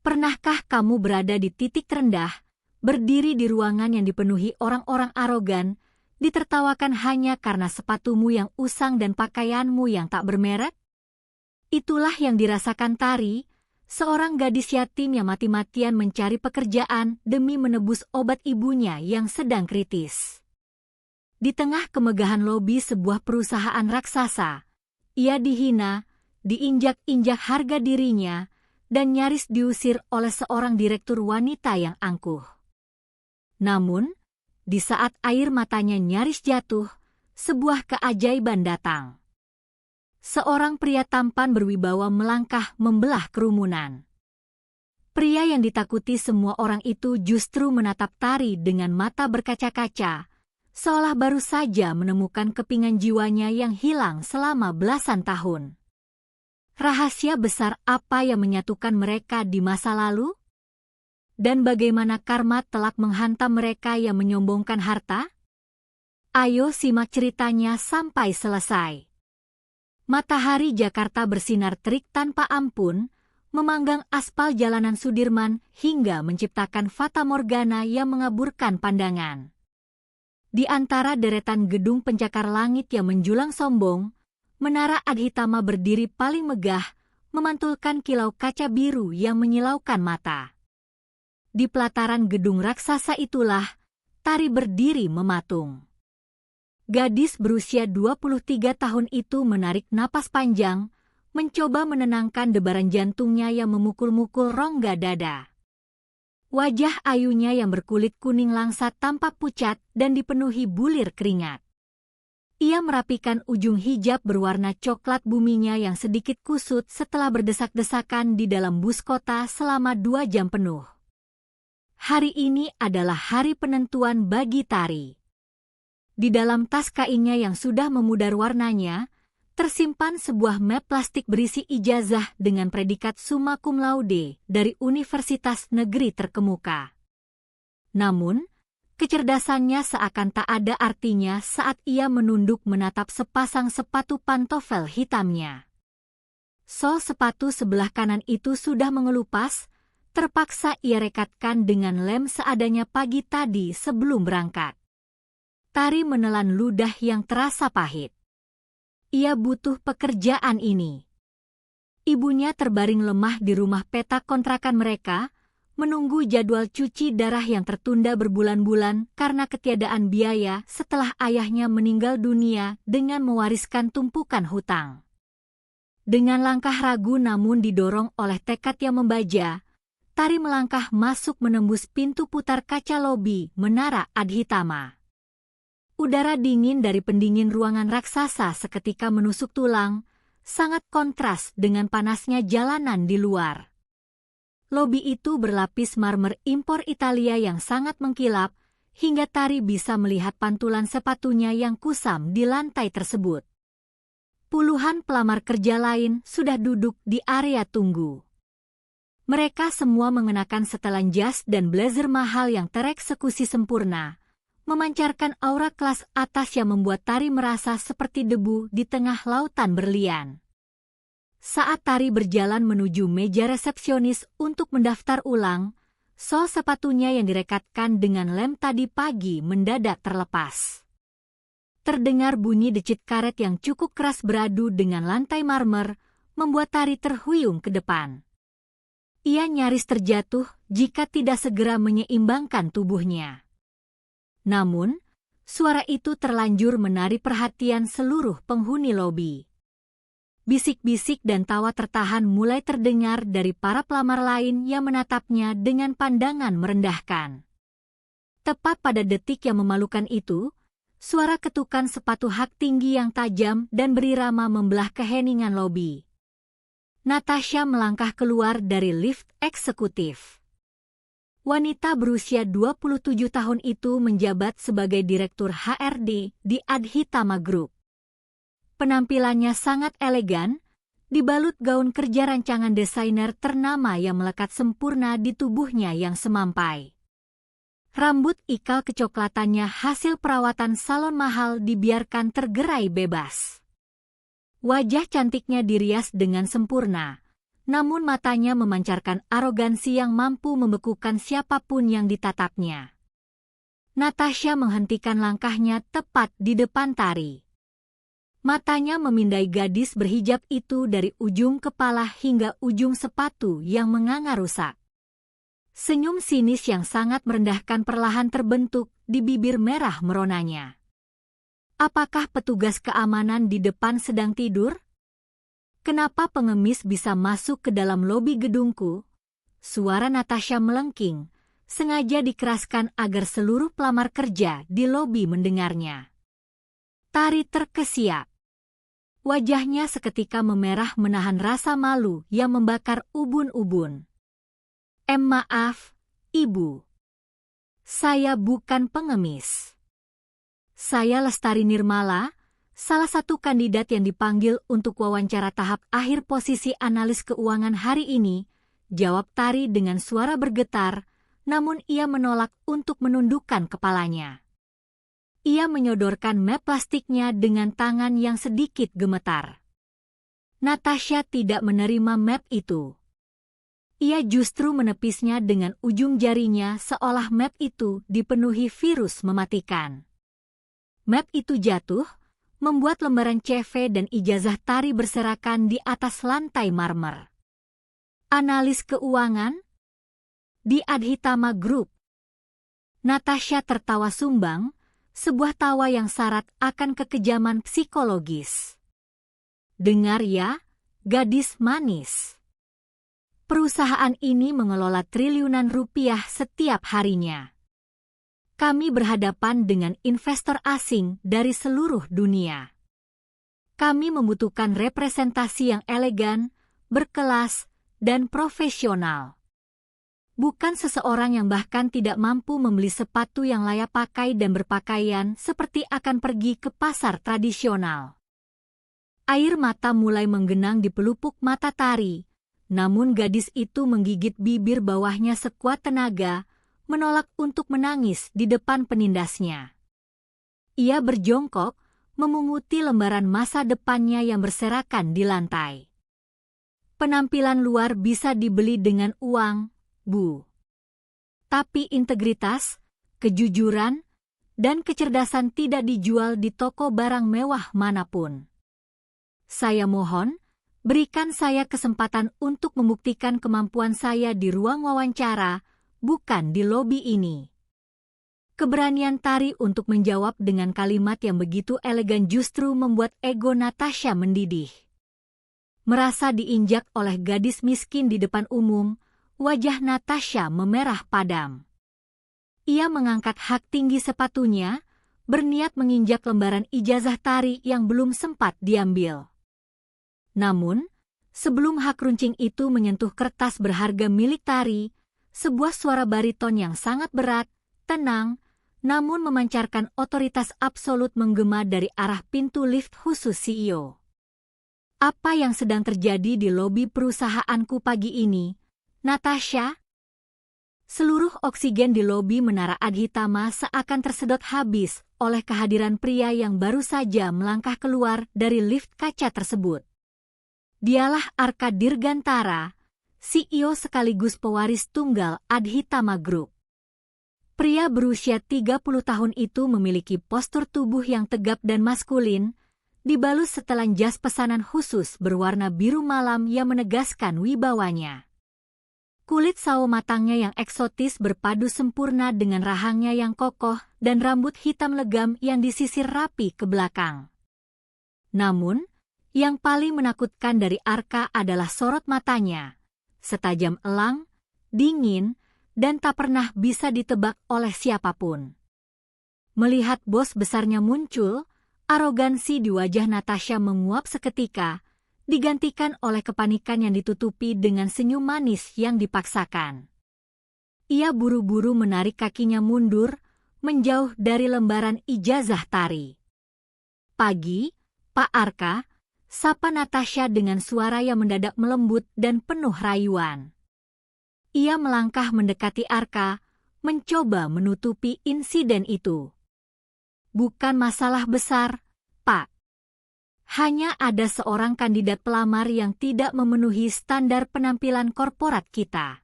Pernahkah kamu berada di titik terendah, berdiri di ruangan yang dipenuhi orang-orang arogan, ditertawakan hanya karena sepatumu yang usang dan pakaianmu yang tak bermerek? Itulah yang dirasakan Tari, seorang gadis yatim yang mati-matian mencari pekerjaan demi menebus obat ibunya yang sedang kritis. Di tengah kemegahan lobi sebuah perusahaan raksasa, ia dihina, diinjak-injak harga dirinya, dan nyaris diusir oleh seorang direktur wanita yang angkuh. Namun, di saat air matanya nyaris jatuh, sebuah keajaiban datang. Seorang pria tampan berwibawa melangkah membelah kerumunan. Pria yang ditakuti semua orang itu justru menatap Tari dengan mata berkaca-kaca, seolah baru saja menemukan kepingan jiwanya yang hilang selama belasan tahun. Rahasia besar apa yang menyatukan mereka di masa lalu? Dan bagaimana karma telak menghantam mereka yang menyombongkan harta? Ayo simak ceritanya sampai selesai. Matahari Jakarta bersinar terik tanpa ampun, memanggang aspal jalanan Sudirman hingga menciptakan fata morgana yang mengaburkan pandangan. Di antara deretan gedung pencakar langit yang menjulang sombong, Menara Adhitama berdiri paling megah, memantulkan kilau kaca biru yang menyilaukan mata. Di pelataran gedung raksasa itulah, Tari berdiri mematung. Gadis berusia 23 tahun itu menarik napas panjang, mencoba menenangkan debaran jantungnya yang memukul-mukul rongga dada. Wajah ayunya yang berkulit kuning langsat tampak pucat dan dipenuhi bulir keringat. Ia merapikan ujung hijab berwarna coklat buminya yang sedikit kusut setelah berdesak-desakan di dalam bus kota selama 2 jam penuh. Hari ini adalah hari penentuan bagi Tari. Di dalam tas kainnya yang sudah memudar warnanya, tersimpan sebuah map plastik berisi ijazah dengan predikat summa cum laude dari universitas negeri terkemuka. Namun, kecerdasannya seakan tak ada artinya saat ia menunduk menatap sepasang sepatu pantofel hitamnya. Sol sepatu sebelah kanan itu sudah mengelupas, terpaksa ia rekatkan dengan lem seadanya pagi tadi sebelum berangkat. Tari menelan ludah yang terasa pahit. Ia butuh pekerjaan ini. Ibunya terbaring lemah di rumah petak kontrakan mereka, menunggu jadwal cuci darah yang tertunda berbulan-bulan karena ketiadaan biaya setelah ayahnya meninggal dunia dengan mewariskan tumpukan hutang. Dengan langkah ragu namun didorong oleh tekad yang membaja, Tari melangkah masuk menembus pintu putar kaca lobi Menara Adhitama. Udara dingin dari pendingin ruangan raksasa seketika menusuk tulang, sangat kontras dengan panasnya jalanan di luar. Lobi itu berlapis marmer impor Italia yang sangat mengkilap, hingga Tari bisa melihat pantulan sepatunya yang kusam di lantai tersebut. Puluhan pelamar kerja lain sudah duduk di area tunggu. Mereka semua mengenakan setelan jas dan blazer mahal yang tereksekusi sempurna, memancarkan aura kelas atas yang membuat Tari merasa seperti debu di tengah lautan berlian. Saat Tari berjalan menuju meja resepsionis untuk mendaftar ulang, sol sepatunya yang direkatkan dengan lem tadi pagi mendadak terlepas. Terdengar bunyi decit karet yang cukup keras beradu dengan lantai marmer, membuat Tari terhuyung ke depan. Ia nyaris terjatuh jika tidak segera menyeimbangkan tubuhnya. Namun, suara itu terlanjur menarik perhatian seluruh penghuni lobi. Bisik-bisik dan tawa tertahan mulai terdengar dari para pelamar lain yang menatapnya dengan pandangan merendahkan. Tepat pada detik yang memalukan itu, suara ketukan sepatu hak tinggi yang tajam dan berirama membelah keheningan lobi. Natasha melangkah keluar dari lift eksekutif. Wanita berusia 27 tahun itu menjabat sebagai direktur HRD di Adhitama Group. Penampilannya sangat elegan, dibalut gaun kerja rancangan desainer ternama yang melekat sempurna di tubuhnya yang semampai. Rambut ikal kecoklatannya hasil perawatan salon mahal dibiarkan tergerai bebas. Wajah cantiknya dirias dengan sempurna, namun matanya memancarkan arogansi yang mampu membekukan siapapun yang ditatapnya. Natasha menghentikan langkahnya tepat di depan Tari. Matanya memindai gadis berhijab itu dari ujung kepala hingga ujung sepatu yang menganga rusak. Senyum sinis yang sangat merendahkan perlahan terbentuk di bibir merah meronanya. Apakah petugas keamanan di depan sedang tidur? Kenapa pengemis bisa masuk ke dalam lobi gedungku? Suara Natasha melengking, sengaja dikeraskan agar seluruh pelamar kerja di lobi mendengarnya. Tari terkesiap. Wajahnya seketika memerah menahan rasa malu yang membakar ubun-ubun. Maaf, Ibu. Saya bukan pengemis. Saya Lestari Nirmala, salah satu kandidat yang dipanggil untuk wawancara tahap akhir posisi analis keuangan hari ini, jawab Tari dengan suara bergetar, namun ia menolak untuk menundukkan kepalanya. Ia menyodorkan map plastiknya dengan tangan yang sedikit gemetar. Natasha tidak menerima map itu. Ia justru menepisnya dengan ujung jarinya seolah map itu dipenuhi virus mematikan. Map itu jatuh, membuat lembaran CV dan ijazah Tari berserakan di atas lantai marmer. Analis keuangan? Di Adhitama Group. Natasha tertawa sumbang, sebuah tawa yang syarat akan kekejaman psikologis. Dengar ya, gadis manis. Perusahaan ini mengelola triliunan rupiah setiap harinya. Kami berhadapan dengan investor asing dari seluruh dunia. Kami membutuhkan representasi yang elegan, berkelas, dan profesional. Bukan seseorang yang bahkan tidak mampu membeli sepatu yang layak pakai dan berpakaian seperti akan pergi ke pasar tradisional. Air mata mulai menggenang di pelupuk mata Tari, namun gadis itu menggigit bibir bawahnya sekuat tenaga, menolak untuk menangis di depan penindasnya. Ia berjongkok, memunguti lembaran masa depannya yang berserakan di lantai. Penampilan luar bisa dibeli dengan uang, Bu. Tapi integritas, kejujuran, dan kecerdasan tidak dijual di toko barang mewah manapun. Saya mohon, berikan saya kesempatan untuk membuktikan kemampuan saya di ruang wawancara, bukan di lobi ini. Keberanian Tari untuk menjawab dengan kalimat yang begitu elegan justru membuat ego Natasha mendidih. Merasa diinjak oleh gadis miskin di depan umum, wajah Natasha memerah padam. Ia mengangkat hak tinggi sepatunya, berniat menginjak lembaran ijazah Tari yang belum sempat diambil. Namun, sebelum hak runcing itu menyentuh kertas berharga milik Tari, sebuah suara bariton yang sangat berat, tenang, namun memancarkan otoritas absolut menggema dari arah pintu lift khusus CEO. Apa yang sedang terjadi di lobi perusahaanku pagi ini, Natasha? Seluruh oksigen di lobi Menara Adhitama seakan tersedot habis oleh kehadiran pria yang baru saja melangkah keluar dari lift kaca tersebut. Dialah Arka Dirgantara, CEO sekaligus pewaris tunggal Adhitama Group. Pria berusia 30 tahun itu memiliki postur tubuh yang tegap dan maskulin, dibalus setelan jas pesanan khusus berwarna biru malam yang menegaskan wibawanya. Kulit sawo matangnya yang eksotis berpadu sempurna dengan rahangnya yang kokoh dan rambut hitam legam yang disisir rapi ke belakang. Namun, yang paling menakutkan dari Arka adalah sorot matanya, setajam elang, dingin, dan tak pernah bisa ditebak oleh siapapun. Melihat bos besarnya muncul, arogansi di wajah Natasha menguap seketika, digantikan oleh kepanikan yang ditutupi dengan senyum manis yang dipaksakan. Ia buru-buru menarik kakinya mundur, menjauh dari lembaran ijazah Tari. Pagi, Pak Arka, sapa Natasha dengan suara yang mendadak melembut dan penuh rayuan. Ia melangkah mendekati Arka, mencoba menutupi insiden itu. Bukan masalah besar, Pak. Hanya ada seorang kandidat pelamar yang tidak memenuhi standar penampilan korporat kita.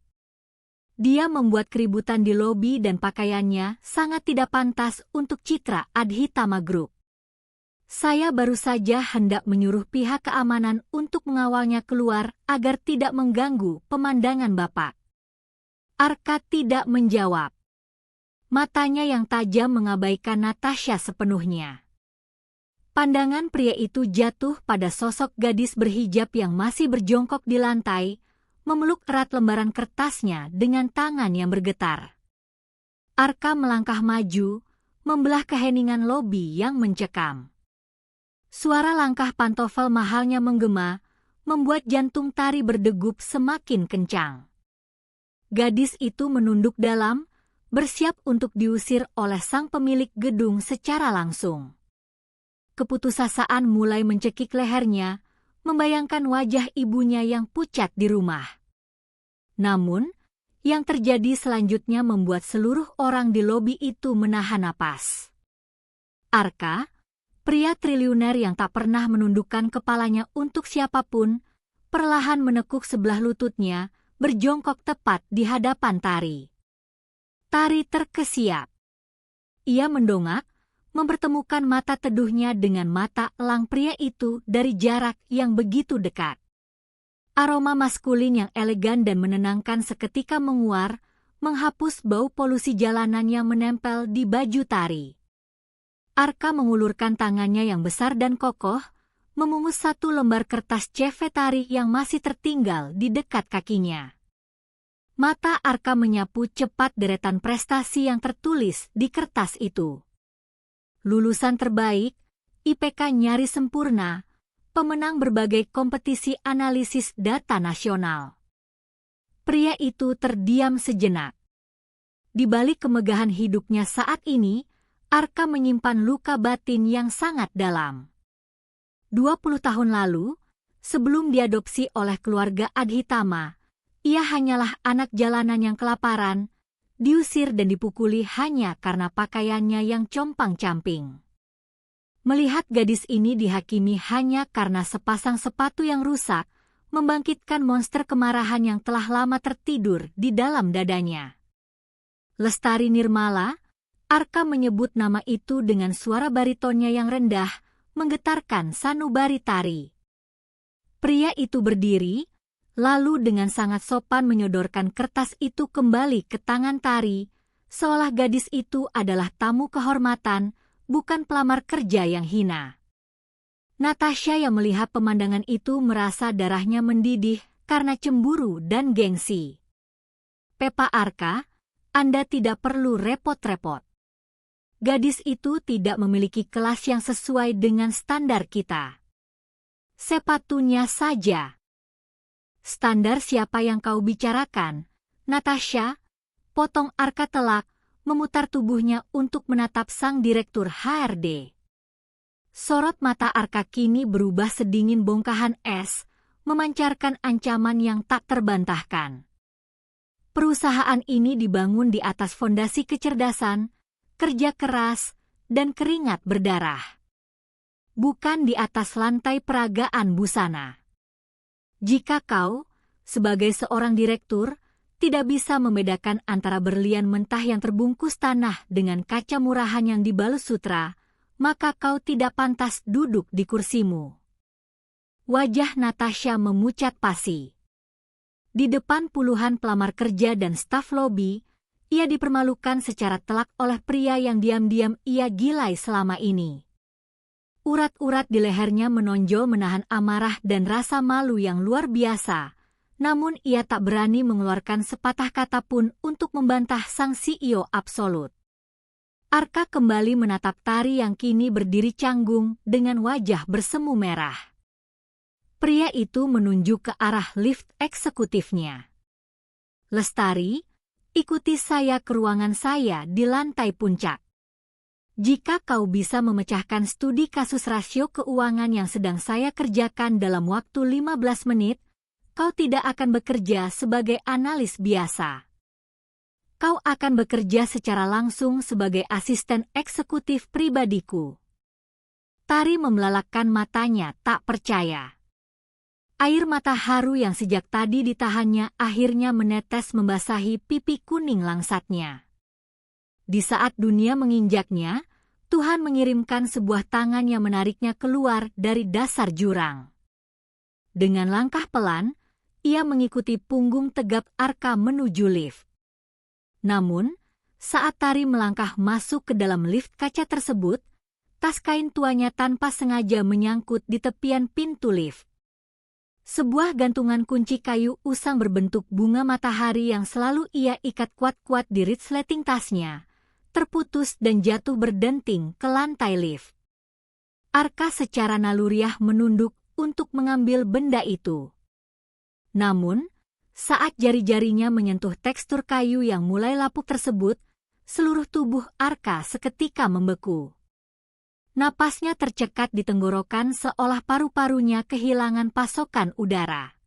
Dia membuat keributan di lobi dan pakaiannya sangat tidak pantas untuk citra Adhitama Group. Saya baru saja hendak menyuruh pihak keamanan untuk mengawalnya keluar agar tidak mengganggu pemandangan Bapak. Arka tidak menjawab. Matanya yang tajam mengabaikan Natasha sepenuhnya. Pandangan pria itu jatuh pada sosok gadis berhijab yang masih berjongkok di lantai, memeluk erat lembaran kertasnya dengan tangan yang bergetar. Arka melangkah maju, membelah keheningan lobi yang mencekam. Suara langkah pantofel mahalnya menggema, membuat jantung Tari berdegup semakin kencang. Gadis itu menunduk dalam, bersiap untuk diusir oleh sang pemilik gedung secara langsung. Keputusasaan mulai mencekik lehernya, membayangkan wajah ibunya yang pucat di rumah. Namun, yang terjadi selanjutnya membuat seluruh orang di lobi itu menahan napas. Arka, pria triliuner yang tak pernah menundukkan kepalanya untuk siapapun, perlahan menekuk sebelah lututnya, berjongkok tepat di hadapan Tari. Tari terkesiap. Ia mendongak, mempertemukan mata teduhnya dengan mata elang pria itu dari jarak yang begitu dekat. Aroma maskulin yang elegan dan menenangkan seketika menguar, menghapus bau polusi jalanan yang menempel di baju Tari. Arka mengulurkan tangannya yang besar dan kokoh, memungut satu lembar kertas CV Tari yang masih tertinggal di dekat kakinya. Mata Arka menyapu cepat deretan prestasi yang tertulis di kertas itu. Lulusan terbaik, IPK nyaris sempurna, pemenang berbagai kompetisi analisis data nasional. Pria itu terdiam sejenak. Di balik kemegahan hidupnya saat ini, Arka menyimpan luka batin yang sangat dalam. 20 tahun lalu, sebelum diadopsi oleh keluarga Adhitama, ia hanyalah anak jalanan yang kelaparan, diusir dan dipukuli hanya karena pakaiannya yang compang-camping. Melihat gadis ini dihakimi hanya karena sepasang sepatu yang rusak, membangkitkan monster kemarahan yang telah lama tertidur di dalam dadanya. Lestari Nirmala, Arka menyebut nama itu dengan suara baritonnya yang rendah, menggetarkan sanubari Tari. Pria itu berdiri, lalu dengan sangat sopan menyodorkan kertas itu kembali ke tangan Tari, seolah gadis itu adalah tamu kehormatan, bukan pelamar kerja yang hina. Natasha yang melihat pemandangan itu merasa darahnya mendidih karena cemburu dan gengsi. Pepa Arka, Anda tidak perlu repot-repot. Gadis itu tidak memiliki kelas yang sesuai dengan standar kita. Sepatunya saja. Standar siapa yang kau bicarakan? Natasha, potong Arka telak, memutar tubuhnya untuk menatap sang direktur HRD. Sorot mata Arka kini berubah sedingin bongkahan es, memancarkan ancaman yang tak terbantahkan. Perusahaan ini dibangun di atas fondasi kecerdasan, kerja keras, dan keringat berdarah. Bukan di atas lantai peragaan busana. Jika kau, sebagai seorang direktur, tidak bisa membedakan antara berlian mentah yang terbungkus tanah dengan kaca murahan yang dibalut sutra, maka kau tidak pantas duduk di kursimu. Wajah Natasha memucat pasi. Di depan puluhan pelamar kerja dan staf lobi, ia dipermalukan secara telak oleh pria yang diam-diam ia gilai selama ini. Urat-urat di lehernya menonjol menahan amarah dan rasa malu yang luar biasa, namun ia tak berani mengeluarkan sepatah kata pun untuk membantah sang CEO absolut. Arka kembali menatap Tari yang kini berdiri canggung dengan wajah bersemu merah. Pria itu menunjuk ke arah lift eksekutifnya. Lestari, ikuti saya ke ruangan saya di lantai puncak. Jika kau bisa memecahkan studi kasus rasio keuangan yang sedang saya kerjakan dalam waktu 15 menit, kau tidak akan bekerja sebagai analis biasa. Kau akan bekerja secara langsung sebagai asisten eksekutif pribadiku. Tari membelalakkan matanya tak percaya. Air mata haru yang sejak tadi ditahannya akhirnya menetes membasahi pipi kuning langsatnya. Di saat dunia menginjaknya, Tuhan mengirimkan sebuah tangan yang menariknya keluar dari dasar jurang. Dengan langkah pelan, ia mengikuti punggung tegap Arka menuju lift. Namun, saat Tari melangkah masuk ke dalam lift kaca tersebut, tas kain tuanya tanpa sengaja menyangkut di tepian pintu lift. Sebuah gantungan kunci kayu usang berbentuk bunga matahari yang selalu ia ikat kuat-kuat di resleting tasnya, terputus dan jatuh berdenting ke lantai lift. Arka secara naluriah menunduk untuk mengambil benda itu. Namun, saat jari-jarinya menyentuh tekstur kayu yang mulai lapuk tersebut, seluruh tubuh Arka seketika membeku. Napasnya tercekat di tenggorokan seolah paru-parunya kehilangan pasokan udara.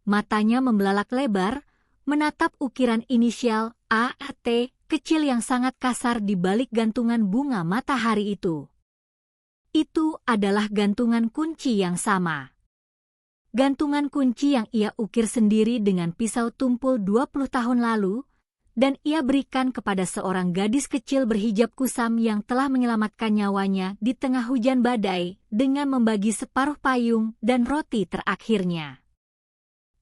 Matanya membelalak lebar, menatap ukiran inisial A.T. kecil yang sangat kasar di balik gantungan bunga matahari itu. Itu adalah gantungan kunci yang sama. Gantungan kunci yang ia ukir sendiri dengan pisau tumpul 20 tahun lalu, dan ia berikan kepada seorang gadis kecil berhijab kusam yang telah menyelamatkan nyawanya di tengah hujan badai dengan membagi separuh payung dan roti terakhirnya.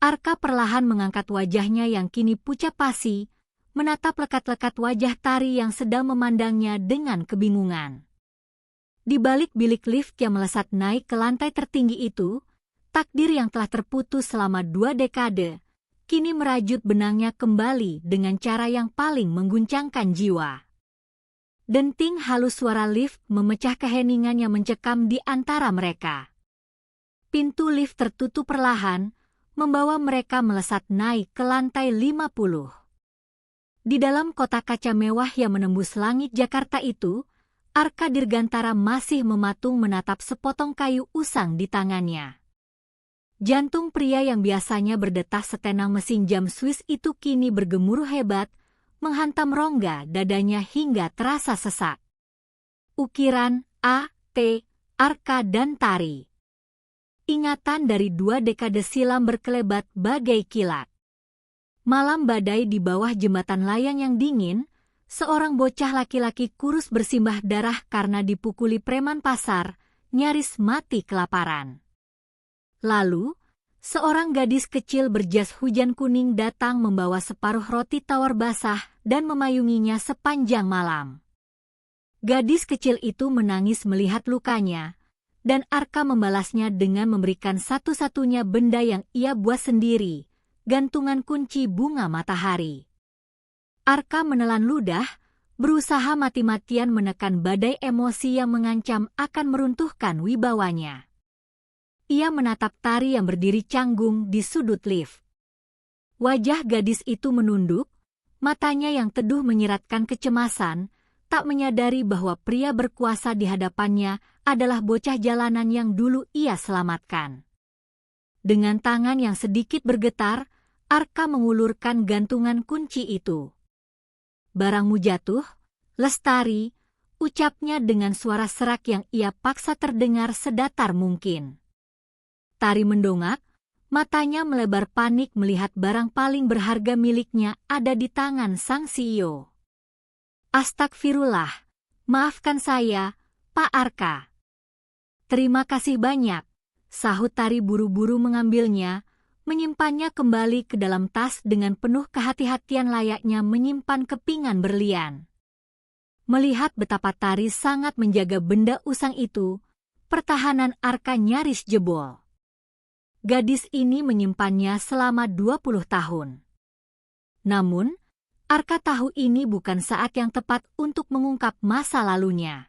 Arka perlahan mengangkat wajahnya yang kini pucat pasi, menatap lekat-lekat wajah Tari yang sedang memandangnya dengan kebingungan. Di balik bilik lift yang melesat naik ke lantai tertinggi itu, takdir yang telah terputus selama 2 dekade, kini merajut benangnya kembali dengan cara yang paling mengguncangkan jiwa. Denting halus suara lift memecah keheningan yang mencekam di antara mereka. Pintu lift tertutup perlahan, membawa mereka melesat naik ke lantai 50. Di dalam kota kaca mewah yang menembus langit Jakarta itu, Arka Dirgantara masih mematung menatap sepotong kayu usang di tangannya. Jantung pria yang biasanya berdetak setenang mesin jam Swiss itu kini bergemuruh hebat, menghantam rongga dadanya hingga terasa sesak. Ukiran A.T. Arka dan Tari. Ingatan dari 2 dekade silam berkelebat bagai kilat. Malam badai di bawah jembatan layang yang dingin, seorang bocah laki-laki kurus bersimbah darah karena dipukuli preman pasar, nyaris mati kelaparan. Lalu, seorang gadis kecil berjas hujan kuning datang membawa separuh roti tawar basah dan memayunginya sepanjang malam. Gadis kecil itu menangis melihat lukanya, dan Arka membalasnya dengan memberikan satu-satunya benda yang ia buat sendiri, gantungan kunci bunga matahari. Arka menelan ludah, berusaha mati-matian menekan badai emosi yang mengancam akan meruntuhkan wibawanya. Ia menatap Tari yang berdiri canggung di sudut lift. Wajah gadis itu menunduk, matanya yang teduh menyiratkan kecemasan, tak menyadari bahwa pria berkuasa di hadapannya adalah bocah jalanan yang dulu ia selamatkan. Dengan tangan yang sedikit bergetar, Arka mengulurkan gantungan kunci itu. "Barangmu jatuh, Lestari," ucapnya dengan suara serak yang ia paksa terdengar sedatar mungkin. Tari mendongak, matanya melebar panik melihat barang paling berharga miliknya ada di tangan sang CEO. "Astagfirullah, maafkan saya, Pak Arka." "Terima kasih banyak," sahut Tari buru-buru mengambilnya, menyimpannya kembali ke dalam tas dengan penuh kehati-hatian layaknya menyimpan kepingan berlian. Melihat betapa Tari sangat menjaga benda usang itu, pertahanan Arka nyaris jebol. Gadis ini menyimpannya selama 20 tahun. Namun, Arka tahu ini bukan saat yang tepat untuk mengungkap masa lalunya.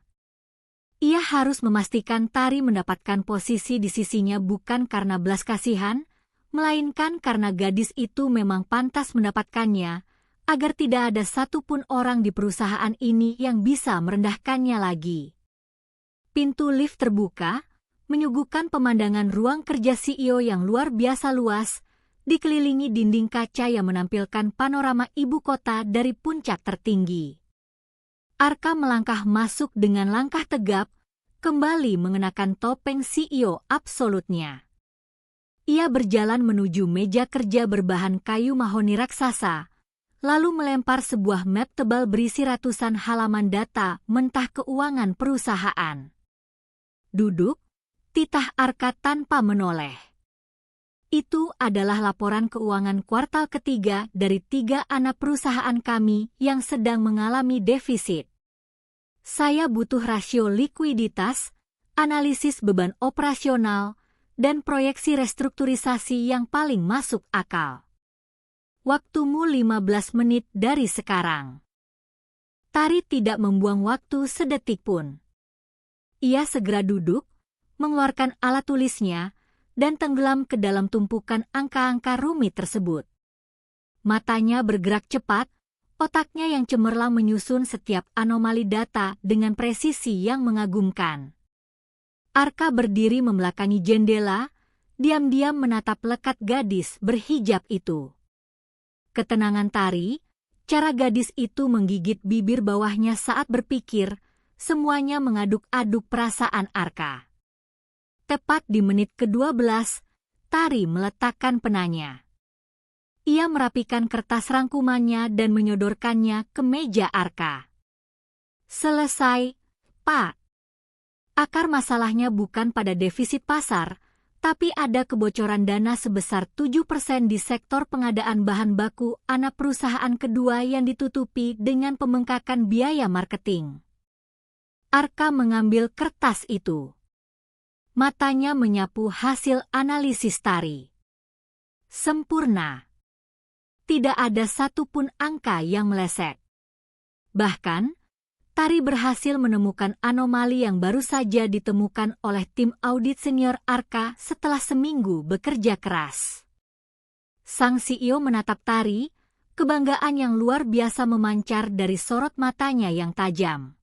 Ia harus memastikan Tari mendapatkan posisi di sisinya bukan karena belas kasihan, melainkan karena gadis itu memang pantas mendapatkannya, agar tidak ada satupun orang di perusahaan ini yang bisa merendahkannya lagi. Pintu lift terbuka, menyuguhkan pemandangan ruang kerja CEO yang luar biasa luas, dikelilingi dinding kaca yang menampilkan panorama ibu kota dari puncak tertinggi. Arka melangkah masuk dengan langkah tegap, kembali mengenakan topeng CEO absolutnya. Ia berjalan menuju meja kerja berbahan kayu mahoni raksasa, lalu melempar sebuah map tebal berisi ratusan halaman data mentah keuangan perusahaan. Duduk, titah Arka tanpa menoleh. Itu adalah laporan keuangan kuartal ketiga dari 3 anak perusahaan kami yang sedang mengalami defisit. Saya butuh rasio likuiditas, analisis beban operasional, dan proyeksi restrukturisasi yang paling masuk akal. Waktumu 15 menit dari sekarang. Tari tidak membuang waktu sedetik pun. Ia segera duduk, mengeluarkan alat tulisnya, dan tenggelam ke dalam tumpukan angka-angka rumit tersebut. Matanya bergerak cepat, otaknya yang cemerlang menyusun setiap anomali data dengan presisi yang mengagumkan. Arka berdiri membelakangi jendela, diam-diam menatap lekat gadis berhijab itu. Ketenangan Tari, cara gadis itu menggigit bibir bawahnya saat berpikir, semuanya mengaduk-aduk perasaan Arka. Tepat di menit ke-12, Tari meletakkan penanya. Ia merapikan kertas rangkumannya dan menyodorkannya ke meja Arka. Selesai, Pak. Akar masalahnya bukan pada defisit pasar, tapi ada kebocoran dana sebesar 7% di sektor pengadaan bahan baku anak perusahaan kedua yang ditutupi dengan pembengkakan biaya marketing. Arka mengambil kertas itu. Matanya menyapu hasil analisis Tari. Sempurna. Tidak ada satupun angka yang meleset. Bahkan, Tari berhasil menemukan anomali yang baru saja ditemukan oleh tim audit senior Arka setelah seminggu bekerja keras. Sang CEO menatap Tari, kebanggaan yang luar biasa memancar dari sorot matanya yang tajam.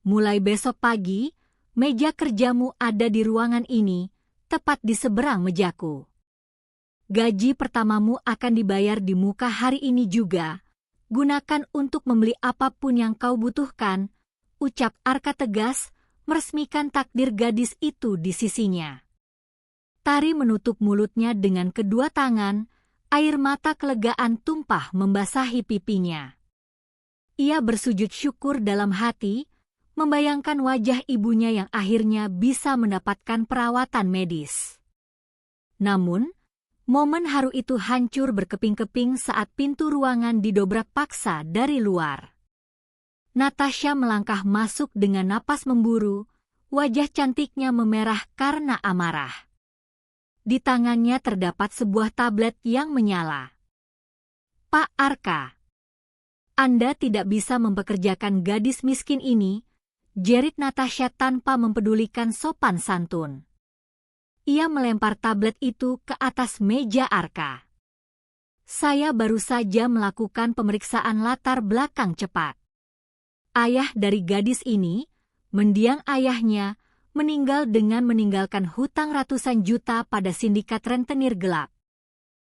Mulai besok pagi, meja kerjamu ada di ruangan ini, tepat di seberang mejaku. Gaji pertamamu akan dibayar di muka hari ini juga. Gunakan untuk membeli apapun yang kau butuhkan, ucap Arka tegas, meresmikan takdir gadis itu di sisinya. Tari menutup mulutnya dengan kedua tangan, air mata kelegaan tumpah membasahi pipinya. Ia bersujud syukur dalam hati, membayangkan wajah ibunya yang akhirnya bisa mendapatkan perawatan medis. Namun, momen haru itu hancur berkeping-keping saat pintu ruangan didobrak paksa dari luar. Natasha melangkah masuk dengan napas memburu, wajah cantiknya memerah karena amarah. Di tangannya terdapat sebuah tablet yang menyala. Pak Arka, Anda tidak bisa mempekerjakan gadis miskin ini, jerit Natasha tanpa mempedulikan sopan santun. Ia melempar tablet itu ke atas meja Arka. Saya baru saja melakukan pemeriksaan latar belakang cepat. Ayah dari gadis ini, mendiang ayahnya, meninggal dengan meninggalkan hutang ratusan juta pada sindikat rentenir gelap.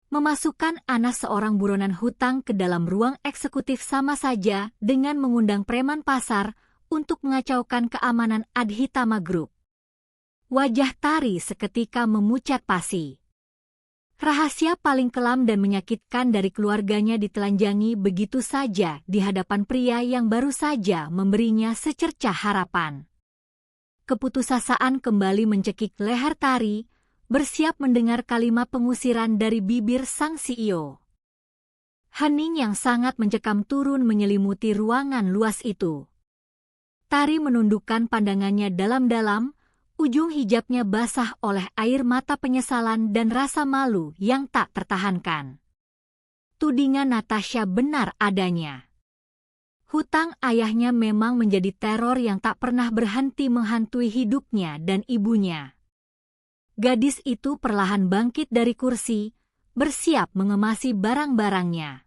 Memasukkan anak seorang buronan hutang ke dalam ruang eksekutif sama saja dengan mengundang preman pasar untuk mengacaukan keamanan Adhitama Group. Wajah Tari seketika memucat pasi. Rahasia paling kelam dan menyakitkan dari keluarganya ditelanjangi begitu saja di hadapan pria yang baru saja memberinya secercah harapan. Keputusasaan kembali mencekik leher Tari, bersiap mendengar kalimat pengusiran dari bibir sang CEO. Hening yang sangat mencekam turun menyelimuti ruangan luas itu. Tari menundukkan pandangannya dalam-dalam, ujung hijabnya basah oleh air mata penyesalan dan rasa malu yang tak tertahankan. Tudingan Natasha benar adanya. Hutang ayahnya memang menjadi teror yang tak pernah berhenti menghantui hidupnya dan ibunya. Gadis itu perlahan bangkit dari kursi, bersiap mengemasi barang-barangnya.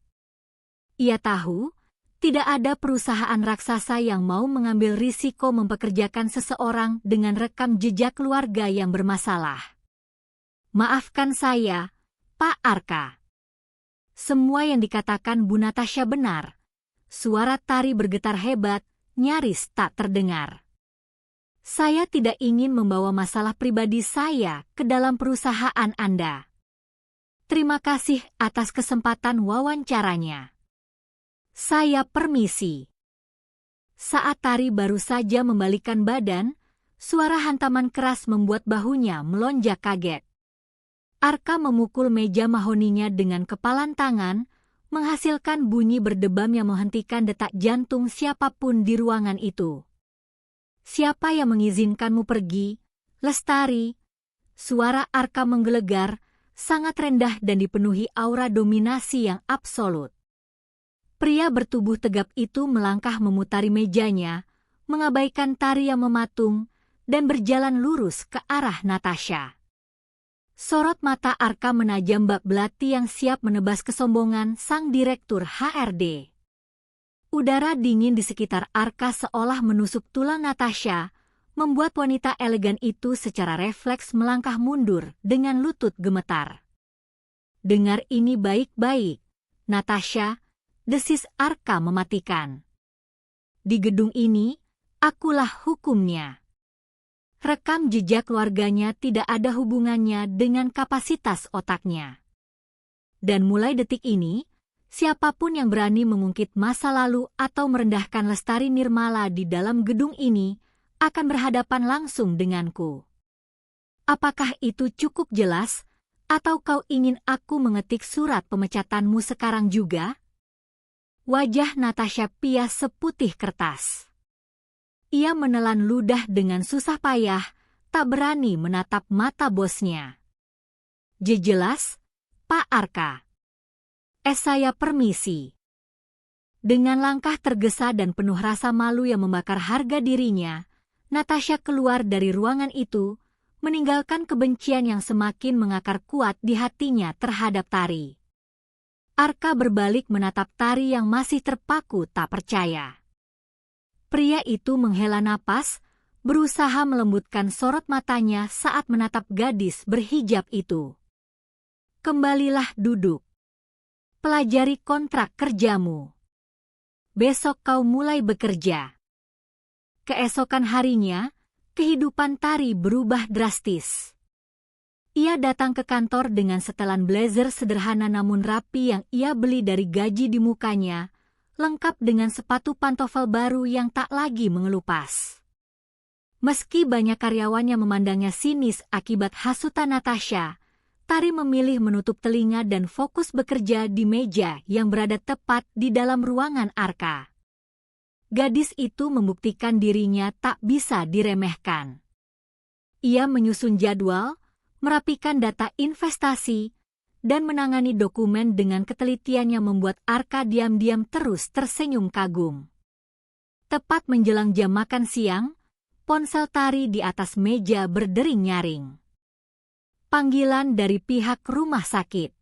Ia tahu, tidak ada perusahaan raksasa yang mau mengambil risiko mempekerjakan seseorang dengan rekam jejak keluarga yang bermasalah. Maafkan saya, Pak Arka. Semua yang dikatakan Bu Natasha benar. Suara Tari bergetar hebat, nyaris tak terdengar. Saya tidak ingin membawa masalah pribadi saya ke dalam perusahaan Anda. Terima kasih atas kesempatan wawancaranya. Saya permisi. Saat Tari baru saja membalikkan badan, suara hantaman keras membuat bahunya melonjak kaget. Arka memukul meja mahoninya dengan kepalan tangan, menghasilkan bunyi berdebam yang menghentikan detak jantung siapapun di ruangan itu. Siapa yang mengizinkanmu pergi, Lestari? Suara Arka menggelegar, sangat rendah dan dipenuhi aura dominasi yang absolut. Pria bertubuh tegap itu melangkah memutari mejanya, mengabaikan Tari yang mematung, dan berjalan lurus ke arah Natasha. Sorot mata Arka menajam bak belati yang siap menebas kesombongan sang direktur HRD. Udara dingin di sekitar Arka seolah menusuk tulang Natasha, membuat wanita elegan itu secara refleks melangkah mundur dengan lutut gemetar. Dengar ini baik-baik, Natasha, desis Arka mematikan. Di gedung ini, akulah hukumnya. Rekam jejak keluarganya tidak ada hubungannya dengan kapasitas otaknya. Dan mulai detik ini, siapapun yang berani mengungkit masa lalu atau merendahkan Lestari Nirmala di dalam gedung ini akan berhadapan langsung denganku. Apakah itu cukup jelas, atau kau ingin aku mengetik surat pemecatanmu sekarang juga? Wajah Natasha pias seputih kertas. Ia menelan ludah dengan susah payah, tak berani menatap mata bosnya. Jelas, Pak Arka. Saya permisi. Dengan langkah tergesa dan penuh rasa malu yang membakar harga dirinya, Natasha keluar dari ruangan itu, meninggalkan kebencian yang semakin mengakar kuat di hatinya terhadap Tari. Arka berbalik menatap Tari yang masih terpaku tak percaya. Pria itu menghela napas, berusaha melembutkan sorot matanya saat menatap gadis berhijab itu. Kembalilah duduk. Pelajari kontrak kerjamu. Besok kau mulai bekerja. Keesokan harinya, kehidupan Tari berubah drastis. Ia datang ke kantor dengan setelan blazer sederhana namun rapi yang ia beli dari gaji di mukanya, lengkap dengan sepatu pantofel baru yang tak lagi mengelupas. Meski banyak karyawan yang memandangnya sinis akibat hasutan Natasha, Tari memilih menutup telinga dan fokus bekerja di meja yang berada tepat di dalam ruangan Arka. Gadis itu membuktikan dirinya tak bisa diremehkan. Ia menyusun jadwal, merapikan data investasi, dan menangani dokumen dengan ketelitian yang membuat Arka diam-diam terus tersenyum kagum. Tepat menjelang jam makan siang, ponsel Tari di atas meja berdering nyaring. Panggilan dari pihak rumah sakit.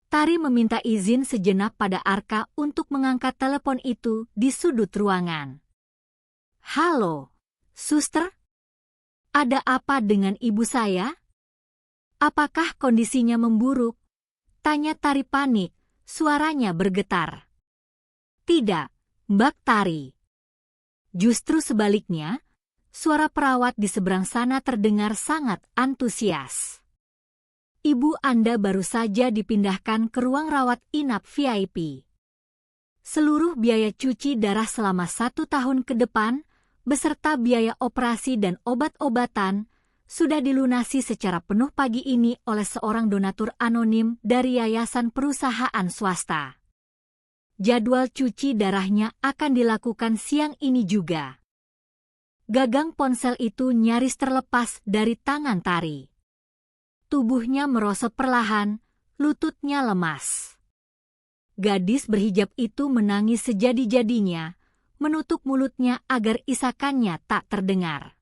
Tari meminta izin sejenak pada Arka untuk mengangkat telepon itu di sudut ruangan. Halo, suster? Ada apa dengan ibu saya? Apakah kondisinya memburuk? Tanya Tari panik, suaranya bergetar. Tidak, Mbak Tari. Justru sebaliknya, suara perawat di seberang sana terdengar sangat antusias. Ibu Anda baru saja dipindahkan ke ruang rawat inap VIP. Seluruh biaya cuci darah selama 1 tahun ke depan, beserta biaya operasi dan obat-obatan, sudah dilunasi secara penuh pagi ini oleh seorang donatur anonim dari yayasan perusahaan swasta. Jadwal cuci darahnya akan dilakukan siang ini juga. Gagang ponsel itu nyaris terlepas dari tangan Tari. Tubuhnya merosot perlahan, lututnya lemas. Gadis berhijab itu menangis sejadi-jadinya, menutup mulutnya agar isakannya tak terdengar.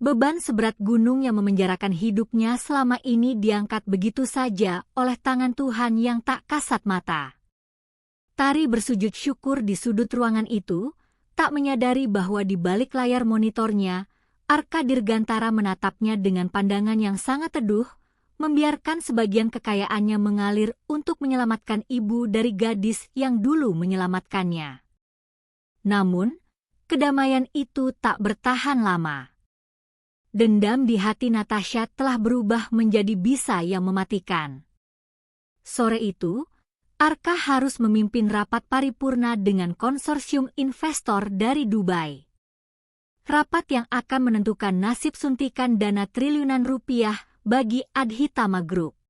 Beban seberat gunung yang memenjarakan hidupnya selama ini diangkat begitu saja oleh tangan Tuhan yang tak kasat mata. Tari bersujud syukur di sudut ruangan itu, tak menyadari bahwa di balik layar monitornya, Arka Dirgantara menatapnya dengan pandangan yang sangat teduh, membiarkan sebagian kekayaannya mengalir untuk menyelamatkan ibu dari gadis yang dulu menyelamatkannya. Namun, kedamaian itu tak bertahan lama. Dendam di hati Natasha telah berubah menjadi bisa yang mematikan. Sore itu, Arka harus memimpin rapat paripurna dengan konsorsium investor dari Dubai. Rapat yang akan menentukan nasib suntikan dana triliunan rupiah bagi Adhitama Group.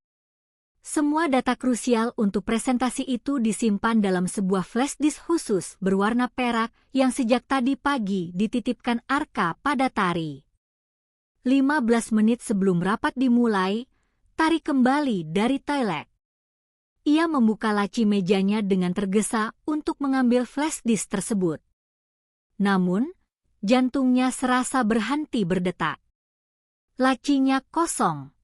Semua data krusial untuk presentasi itu disimpan dalam sebuah flash disk khusus berwarna perak yang sejak tadi pagi dititipkan Arka pada Tari. 15 menit sebelum rapat dimulai, Tari kembali dari toilet. Ia membuka laci mejanya dengan tergesa untuk mengambil flash disk tersebut. Namun, jantungnya serasa berhenti berdetak. Lacinya kosong.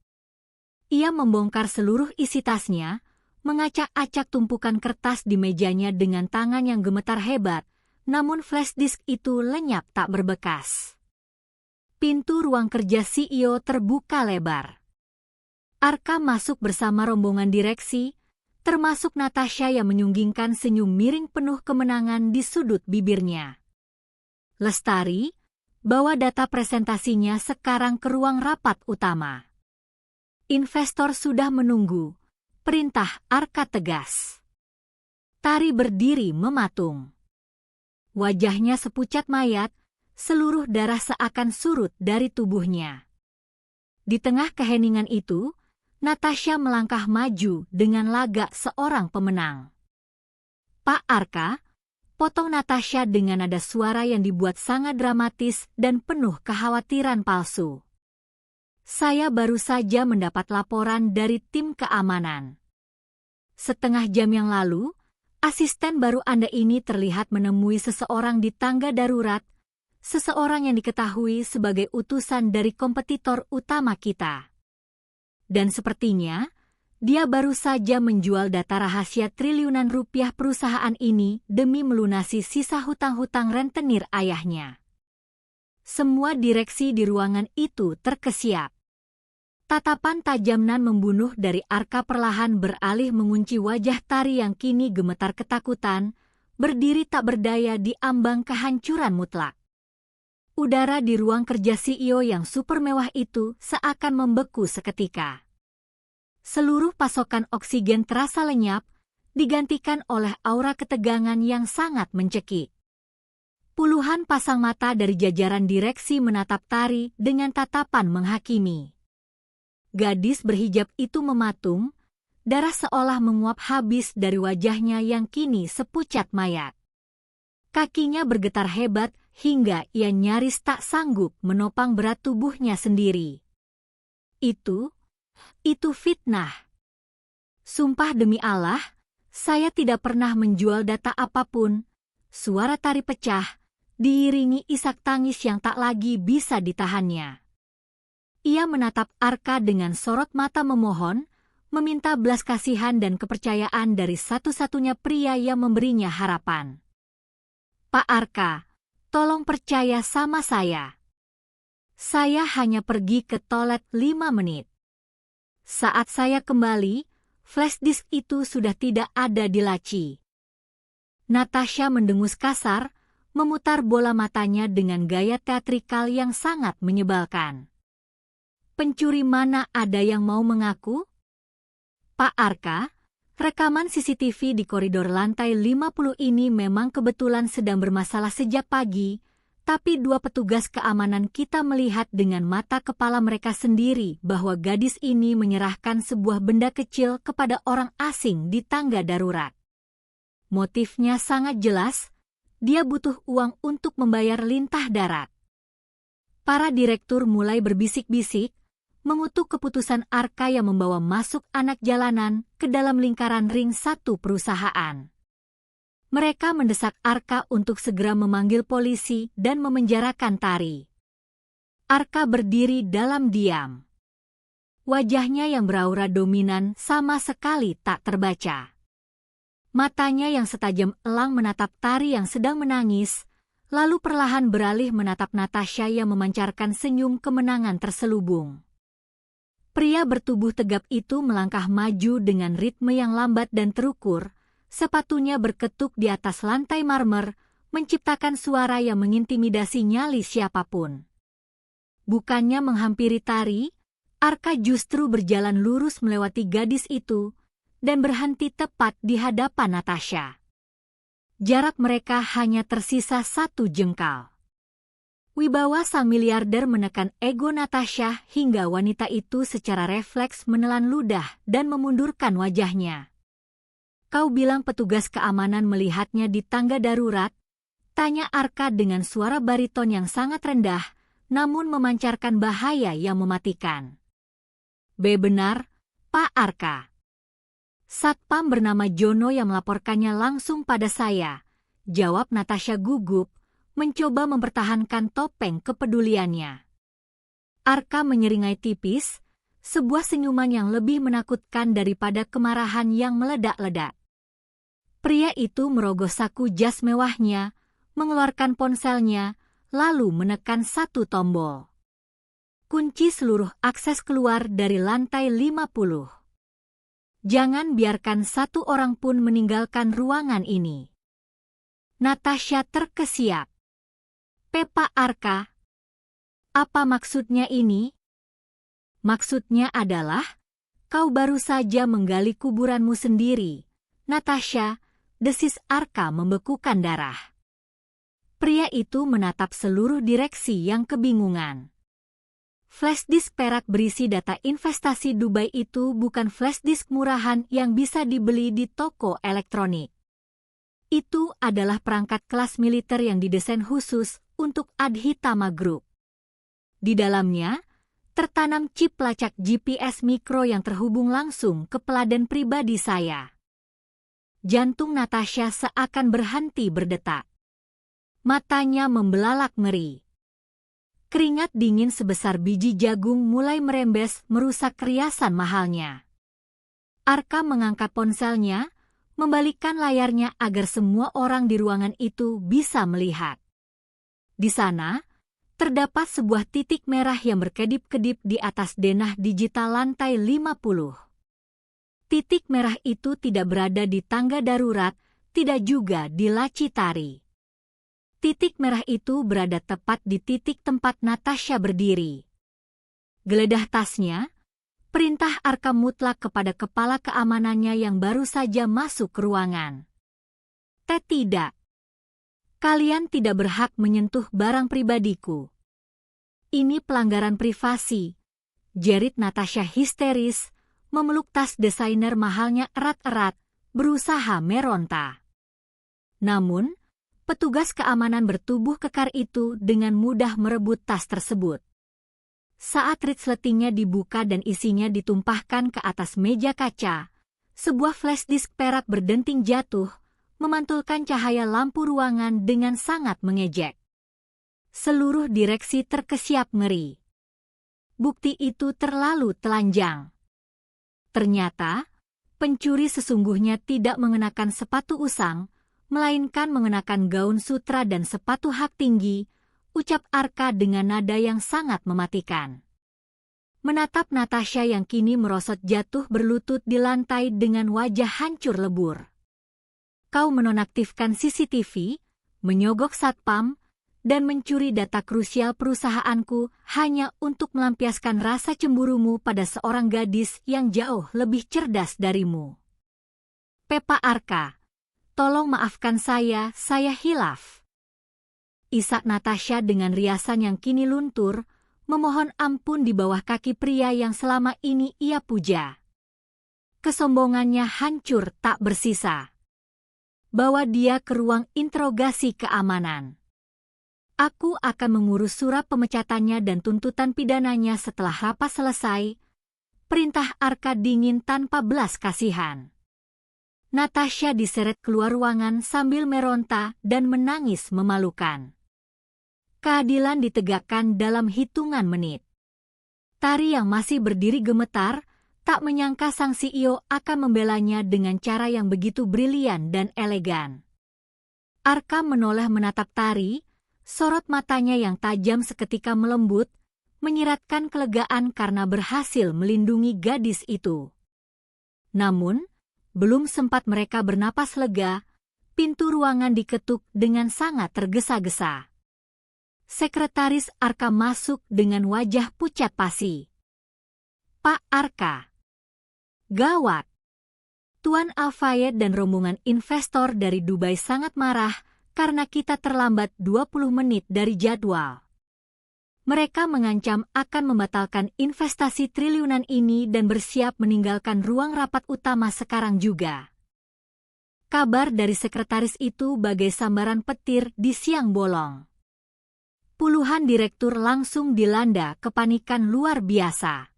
Ia membongkar seluruh isi tasnya, mengacak-acak tumpukan kertas di mejanya dengan tangan yang gemetar hebat, namun flash disk itu lenyap tak berbekas. Pintu ruang kerja CEO terbuka lebar. Arka masuk bersama rombongan direksi, termasuk Natasha yang menyunggingkan senyum miring penuh kemenangan di sudut bibirnya. Lestari, bawa data presentasinya sekarang ke ruang rapat utama. Investor sudah menunggu, perintah Arka tegas. Tari berdiri mematung. Wajahnya sepucat mayat, seluruh darah seakan surut dari tubuhnya. Di tengah keheningan itu, Natasha melangkah maju dengan lagak seorang pemenang. Pak Arka, potong Natasha dengan nada suara yang dibuat sangat dramatis dan penuh kekhawatiran palsu. Saya baru saja mendapat laporan dari tim keamanan. Setengah jam yang lalu, asisten baru Anda ini terlihat menemui seseorang di tangga darurat, seseorang yang diketahui sebagai utusan dari kompetitor utama kita. Dan sepertinya, dia baru saja menjual data rahasia triliunan rupiah perusahaan ini demi melunasi sisa hutang-hutang rentenir ayahnya. Semua direksi di ruangan itu terkesiap. Tatapan tajam nan membunuh dari Arka perlahan beralih mengunci wajah Tari yang kini gemetar ketakutan, berdiri tak berdaya di ambang kehancuran mutlak. Udara di ruang kerja CEO yang super mewah itu seakan membeku seketika. Seluruh pasokan oksigen terasa lenyap, digantikan oleh aura ketegangan yang sangat mencekik. Puluhan pasang mata dari jajaran direksi menatap Tari dengan tatapan menghakimi. Gadis berhijab itu mematung, darah seolah menguap habis dari wajahnya yang kini sepucat mayat. Kakinya bergetar hebat hingga ia nyaris tak sanggup menopang berat tubuhnya sendiri. Itu fitnah. Sumpah demi Allah, saya tidak pernah menjual data apapun. Suara Tari pecah, diiringi isak tangis yang tak lagi bisa ditahannya. Ia menatap Arka dengan sorot mata memohon, meminta belas kasihan dan kepercayaan dari satu-satunya pria yang memberinya harapan. Pak Arka, tolong percaya sama saya. Saya hanya pergi ke toilet 5 menit. Saat saya kembali, flash disk itu sudah tidak ada di laci. Natasha mendengus kasar, memutar bola matanya dengan gaya teatrikal yang sangat menyebalkan. Pencuri mana ada yang mau mengaku? Pak Arka, rekaman CCTV di koridor lantai 50 ini memang kebetulan sedang bermasalah sejak pagi, tapi 2 petugas keamanan kita melihat dengan mata kepala mereka sendiri bahwa gadis ini menyerahkan sebuah benda kecil kepada orang asing di tangga darurat. Motifnya sangat jelas, dia butuh uang untuk membayar lintah darat. Para direktur mulai berbisik-bisik, mengutuk keputusan Arka yang membawa masuk anak jalanan ke dalam lingkaran ring satu perusahaan. Mereka mendesak Arka untuk segera memanggil polisi dan memenjarakan Tari. Arka berdiri dalam diam. Wajahnya yang beraura dominan sama sekali tak terbaca. Matanya yang setajam elang menatap Tari yang sedang menangis, lalu perlahan beralih menatap Natasha yang memancarkan senyum kemenangan terselubung. Pria bertubuh tegap itu melangkah maju dengan ritme yang lambat dan terukur, sepatunya berketuk di atas lantai marmer, menciptakan suara yang mengintimidasi nyali siapapun. Bukannya menghampiri Tari, Arka justru berjalan lurus melewati gadis itu dan berhenti tepat di hadapan Natasha. Jarak mereka hanya tersisa 1 jengkal. Wibawa sang miliarder menekan ego Natasha hingga wanita itu secara refleks menelan ludah dan memundurkan wajahnya. "Kau bilang petugas keamanan melihatnya di tangga darurat?" tanya Arka dengan suara bariton yang sangat rendah, namun memancarkan bahaya yang mematikan. "Benar, Pak Arka. Satpam bernama Jono yang melaporkannya langsung pada saya," jawab Natasha gugup, mencoba mempertahankan topeng kepeduliannya. Arka menyeringai tipis, sebuah senyuman yang lebih menakutkan daripada kemarahan yang meledak-ledak. Pria itu merogoh saku jas mewahnya, mengeluarkan ponselnya, lalu menekan 1 tombol. Kunci seluruh akses keluar dari lantai 50. "Jangan biarkan 1 orang pun meninggalkan ruangan ini." Natasha terkesiap. "Pak Arka, apa maksudnya ini?" "Maksudnya adalah, kau baru saja menggali kuburanmu sendiri, Natasha," desis Arka membekukan darah. Pria itu menatap seluruh direksi yang kebingungan. Flashdisk perak berisi data investasi Dubai itu bukan flashdisk murahan yang bisa dibeli di toko elektronik. Itu adalah perangkat kelas militer yang didesain khusus untuk Adhitama Group. Di dalamnya, tertanam chip lacak GPS mikro yang terhubung langsung ke peladen pribadi saya. Jantung Natasha seakan berhenti berdetak. Matanya membelalak ngeri. Keringat dingin sebesar biji jagung mulai merembes merusak riasan mahalnya. Arka mengangkat ponselnya, membalikkan layarnya agar semua orang di ruangan itu bisa melihat. Di sana, terdapat sebuah titik merah yang berkedip-kedip di atas denah digital lantai 50. Titik merah itu tidak berada di tangga darurat, tidak juga di laci Tari. Titik merah itu berada tepat di titik tempat Natasha berdiri. Geledah tasnya, perintah Arka mutlak kepada kepala keamanannya yang baru saja masuk ke ruangan. Tidak. Kalian tidak berhak menyentuh barang pribadiku. Ini pelanggaran privasi," jerit Natasha histeris, memeluk tas desainer mahalnya erat-erat, berusaha meronta. Namun, petugas keamanan bertubuh kekar itu dengan mudah merebut tas tersebut. Saat resletingnya dibuka dan isinya ditumpahkan ke atas meja kaca, sebuah flashdisk perak berdenting jatuh, memantulkan cahaya lampu ruangan dengan sangat mengejek. Seluruh direksi terkesiap ngeri. Bukti itu terlalu telanjang. Ternyata, pencuri sesungguhnya tidak mengenakan sepatu usang, melainkan mengenakan gaun sutra dan sepatu hak tinggi, ucap Arka dengan nada yang sangat mematikan. Menatap Natasha yang kini merosot jatuh berlutut di lantai dengan wajah hancur lebur. "Kau menonaktifkan CCTV, menyogok satpam, dan mencuri data krusial perusahaanku hanya untuk melampiaskan rasa cemburumu pada seorang gadis yang jauh lebih cerdas darimu. Pak Arka, tolong maafkan saya hilaf." Isak Natasha dengan riasan yang kini luntur, memohon ampun di bawah kaki pria yang selama ini ia puja. Kesombongannya hancur tak bersisa. Bawa dia ke ruang interogasi keamanan. Aku akan mengurus surat pemecatannya dan tuntutan pidananya setelah rapat selesai, perintah Arka dingin tanpa belas kasihan. Natasha diseret keluar ruangan sambil meronta dan menangis memalukan. Keadilan ditegakkan dalam hitungan menit. Tari yang masih berdiri gemetar, tak menyangka sang CEO akan membelanya dengan cara yang begitu brilian dan elegan. Arka menoleh menatap Tari, sorot matanya yang tajam seketika melembut, menyiratkan kelegaan karena berhasil melindungi gadis itu. Namun, belum sempat mereka bernapas lega, pintu ruangan diketuk dengan sangat tergesa-gesa. Sekretaris Arka masuk dengan wajah pucat pasi. "Pak Arka." "Gawat. Tuan Al-Fayed dan rombongan investor dari Dubai sangat marah karena kita terlambat 20 menit dari jadwal. Mereka mengancam akan membatalkan investasi triliunan ini dan bersiap meninggalkan ruang rapat utama sekarang juga." Kabar dari sekretaris itu bagai sambaran petir di siang bolong. Puluhan direktur langsung dilanda kepanikan luar biasa.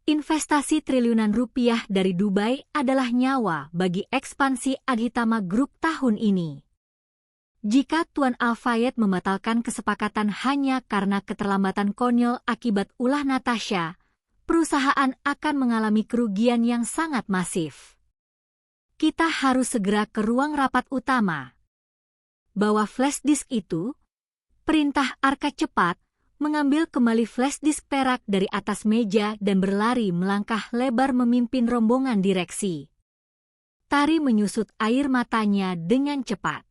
Investasi triliunan rupiah dari Dubai adalah nyawa bagi ekspansi Adhitama Group tahun ini. Jika Tuan Al-Fayed membatalkan kesepakatan hanya karena keterlambatan konyol akibat ulah Natasha, perusahaan akan mengalami kerugian yang sangat masif. Kita harus segera ke ruang rapat utama. Bawa flash disk itu. Perintah Arka cepat, mengambil kembali flash disk perak dari atas meja dan berlari melangkah lebar memimpin rombongan direksi. Tari menyusut air matanya dengan cepat.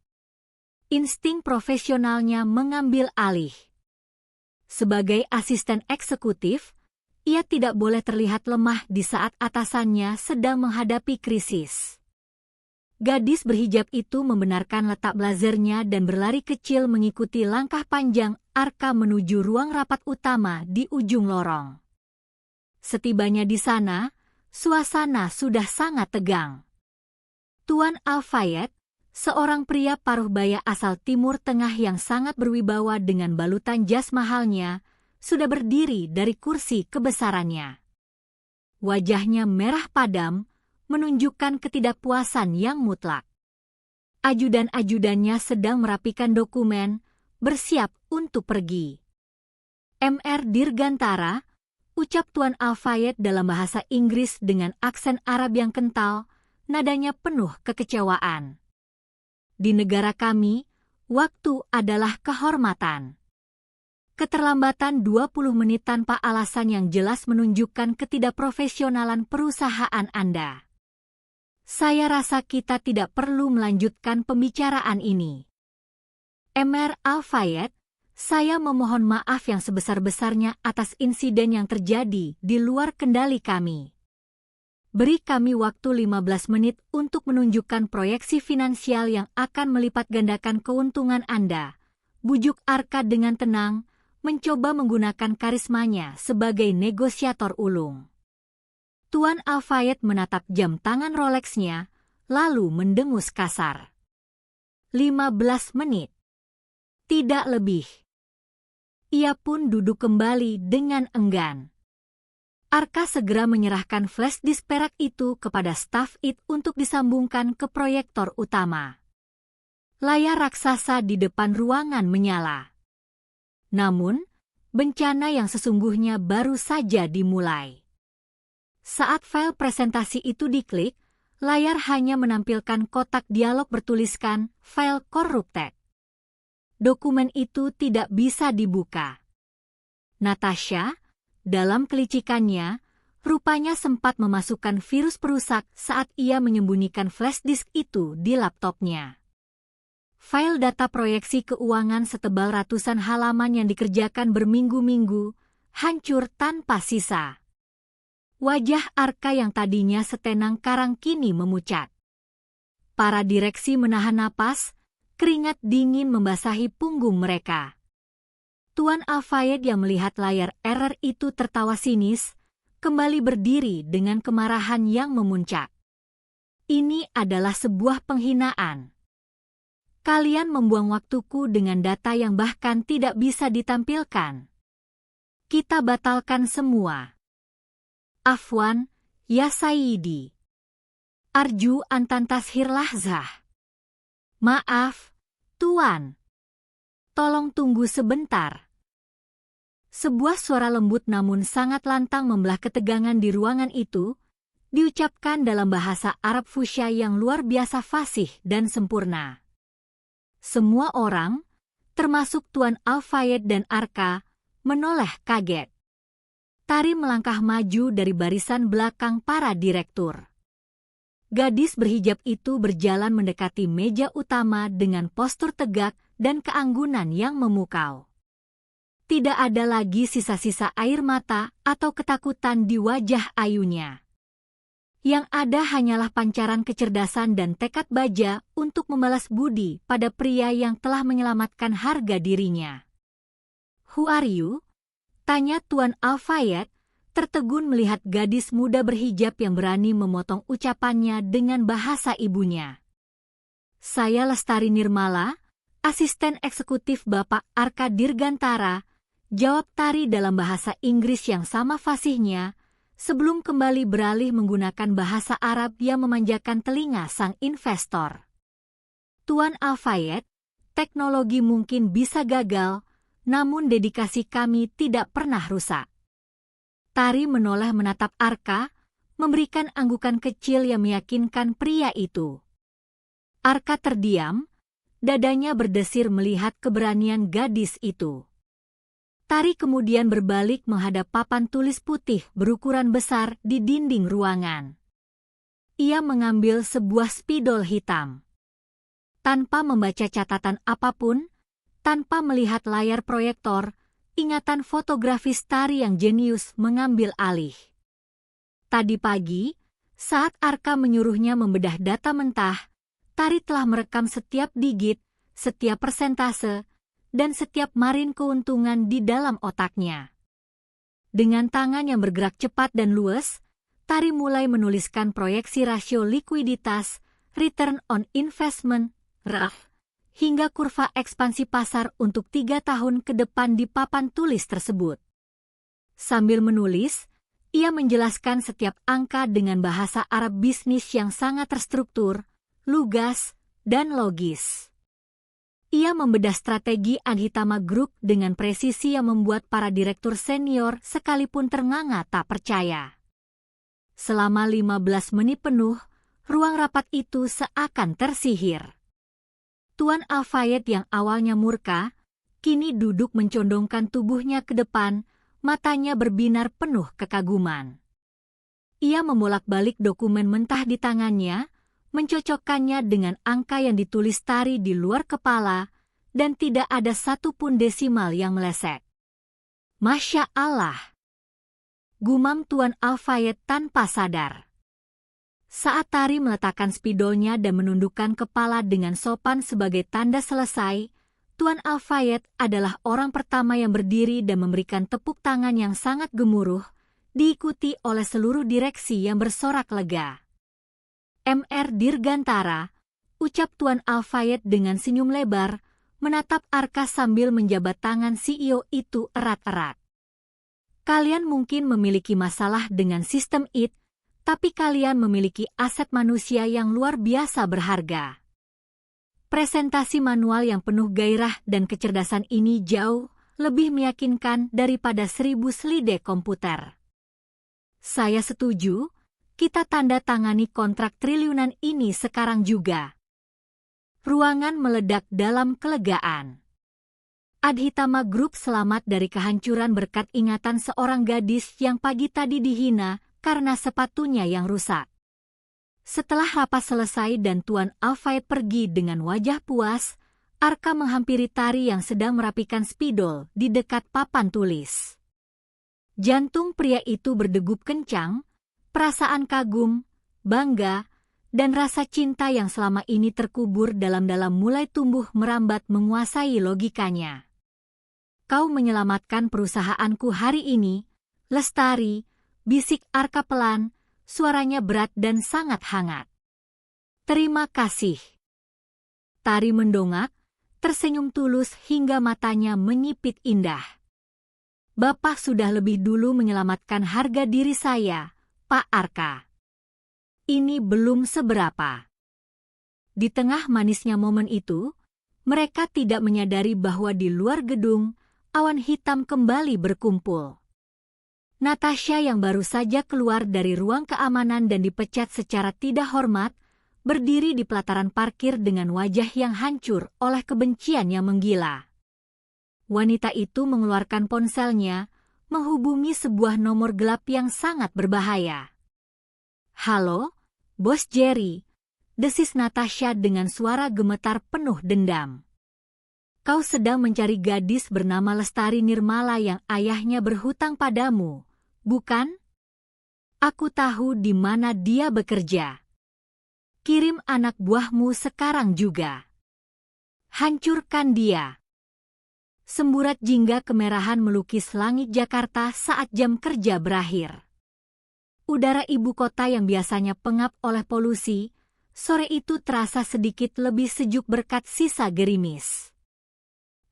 Insting profesionalnya mengambil alih. Sebagai asisten eksekutif, ia tidak boleh terlihat lemah di saat atasannya sedang menghadapi krisis. Gadis berhijab itu membenarkan letak blazernya dan berlari kecil mengikuti langkah panjang Arka menuju ruang rapat utama di ujung lorong. Setibanya di sana, suasana sudah sangat tegang. Tuan Al-Fayed, seorang pria paruh baya asal Timur Tengah yang sangat berwibawa dengan balutan jas mahalnya, sudah berdiri dari kursi kebesarannya. Wajahnya merah padam, menunjukkan ketidakpuasan yang mutlak. Ajudan-ajudannya sedang merapikan dokumen, bersiap untuk pergi. "Mr. Dirgantara," ucap Tuan Al-Fayed dalam bahasa Inggris dengan aksen Arab yang kental, nadanya penuh kekecewaan. "Di negara kami, waktu adalah kehormatan. Keterlambatan 20 menit tanpa alasan yang jelas menunjukkan ketidakprofesionalan perusahaan Anda. Saya rasa kita tidak perlu melanjutkan pembicaraan ini. Mr. Al-Fayed, saya memohon maaf yang sebesar-besarnya atas insiden yang terjadi di luar kendali kami. Beri kami waktu 15 menit untuk menunjukkan proyeksi finansial yang akan melipat gandakan keuntungan Anda," bujuk Arka dengan tenang, mencoba menggunakan karismanya sebagai negosiator ulung. Tuan Al-Fayed menatap jam tangan Rolexnya, lalu mendengus kasar. 15 menit. Tidak lebih. Ia pun duduk kembali dengan enggan. Arka segera menyerahkan flash disk perak itu kepada staf IT untuk disambungkan ke proyektor utama. Layar raksasa di depan ruangan menyala. Namun, bencana yang sesungguhnya baru saja dimulai. Saat file presentasi itu diklik, layar hanya menampilkan kotak dialog bertuliskan "File corrupted". Dokumen itu tidak bisa dibuka. Natasha, dalam kelicikannya, rupanya sempat memasukkan virus perusak saat ia menyembunyikan flash disk itu di laptopnya. File data proyeksi keuangan setebal ratusan halaman yang dikerjakan berminggu-minggu, hancur tanpa sisa. Wajah Arka yang tadinya setenang karang kini memucat. Para direksi menahan napas, keringat dingin membasahi punggung mereka. Tuan Al-Fayed yang melihat layar error itu tertawa sinis, kembali berdiri dengan kemarahan yang memuncak. "Ini adalah sebuah penghinaan. Kalian membuang waktuku dengan data yang bahkan tidak bisa ditampilkan. Kita batalkan semua. Afwan, ya Sayyidi. Arju antan tashir lahzah. Maaf, Tuan. Tolong tunggu sebentar." Sebuah suara lembut namun sangat lantang membelah ketegangan di ruangan itu, diucapkan dalam bahasa Arab fusya yang luar biasa fasih dan sempurna. Semua orang, termasuk Tuan Al-Fayed dan Arka, menoleh kaget. Tari melangkah maju dari barisan belakang para direktur. Gadis berhijab itu berjalan mendekati meja utama dengan postur tegak dan keanggunan yang memukau. Tidak ada lagi sisa-sisa air mata atau ketakutan di wajah ayunya. Yang ada hanyalah pancaran kecerdasan dan tekad baja untuk membalas budi pada pria yang telah menyelamatkan harga dirinya. "Who are you?" tanya Tuan Al-Fayed, tertegun melihat gadis muda berhijab yang berani memotong ucapannya dengan bahasa ibunya. "Saya Lestari Nirmala, asisten eksekutif Bapak Arka Dirgantara," jawab Tari dalam bahasa Inggris yang sama fasihnya, sebelum kembali beralih menggunakan bahasa Arab yang memanjakan telinga sang investor. "Tuan Al-Fayed, teknologi mungkin bisa gagal, namun dedikasi kami tidak pernah rusak." Tari menoleh menatap Arka, memberikan anggukan kecil yang meyakinkan pria itu. Arka terdiam, dadanya berdesir melihat keberanian gadis itu. Tari kemudian berbalik menghadap papan tulis putih berukuran besar di dinding ruangan. Ia mengambil sebuah spidol hitam. Tanpa membaca catatan apapun, tanpa melihat layar proyektor, ingatan fotografis Tari yang jenius mengambil alih. Tadi pagi, saat Arka menyuruhnya membedah data mentah, Tari telah merekam setiap digit, setiap persentase, dan setiap marin keuntungan di dalam otaknya. Dengan tangan yang bergerak cepat dan luwes, Tari mulai menuliskan proyeksi rasio likuiditas, return on investment, ROI, hingga kurva ekspansi pasar untuk 3 tahun ke depan di papan tulis tersebut. Sambil menulis, ia menjelaskan setiap angka dengan bahasa Arab bisnis yang sangat terstruktur, lugas, dan logis. Ia membedah strategi Adhitama Group dengan presisi yang membuat para direktur senior sekalipun ternganga tak percaya. Selama 15 menit penuh, ruang rapat itu seakan tersihir. Tuan Al-Fayed yang awalnya murka, kini duduk mencondongkan tubuhnya ke depan, matanya berbinar penuh kekaguman. Ia membolak-balik dokumen mentah di tangannya, mencocokkannya dengan angka yang ditulis Tari di luar kepala, dan tidak ada satupun desimal yang meleset. "Masya Allah!" gumam Tuan Al-Fayed tanpa sadar. Saat Tari meletakkan spidolnya dan menundukkan kepala dengan sopan sebagai tanda selesai, Tuan Al-Fayed adalah orang pertama yang berdiri dan memberikan tepuk tangan yang sangat gemuruh, diikuti oleh seluruh direksi yang bersorak lega. "MR Dirgantara," ucap Tuan Al-Fayed dengan senyum lebar, menatap Arka sambil menjabat tangan CEO itu erat-erat. "Kalian mungkin memiliki masalah dengan sistem IT, tapi kalian memiliki aset manusia yang luar biasa berharga." Presentasi manual yang penuh gairah dan kecerdasan ini jauh lebih meyakinkan daripada 1000 slide komputer. "Saya setuju. Kita tanda tangani kontrak triliunan ini sekarang juga." Ruangan meledak dalam kelegaan. Adhitama Group selamat dari kehancuran berkat ingatan seorang gadis yang pagi tadi dihina karena sepatunya yang rusak. Setelah rapat selesai dan Tuan Al-Fayed pergi dengan wajah puas, Arka menghampiri Tari yang sedang merapikan spidol di dekat papan tulis. Jantung pria itu berdegup kencang. Perasaan kagum, bangga, dan rasa cinta yang selama ini terkubur dalam-dalam mulai tumbuh merambat menguasai logikanya. "Kau menyelamatkan perusahaanku hari ini, Lestari," bisik Arka pelan, suaranya berat dan sangat hangat. "Terima kasih." Tari mendongak, tersenyum tulus hingga matanya menyipit indah. "Bapak sudah lebih dulu menyelamatkan harga diri saya, Pak Arka. Ini belum seberapa." Di tengah manisnya momen itu, mereka tidak menyadari bahwa di luar gedung, awan hitam kembali berkumpul. Natasha yang baru saja keluar dari ruang keamanan dan dipecat secara tidak hormat, berdiri di pelataran parkir dengan wajah yang hancur oleh kebencian yang menggila. Wanita itu mengeluarkan ponselnya, menghubungi sebuah nomor gelap yang sangat berbahaya. "Halo, Bos Jerry, desis Natasha dengan suara gemetar penuh dendam. Kau sedang mencari gadis bernama Lestari Nirmala yang ayahnya berhutang padamu, bukan? Aku tahu di mana dia bekerja. Kirim anak buahmu sekarang juga. Hancurkan dia. Semburat jingga kemerahan melukis langit Jakarta saat jam kerja berakhir. Udara ibu kota yang biasanya pengap oleh polusi, sore itu terasa sedikit lebih sejuk berkat sisa gerimis.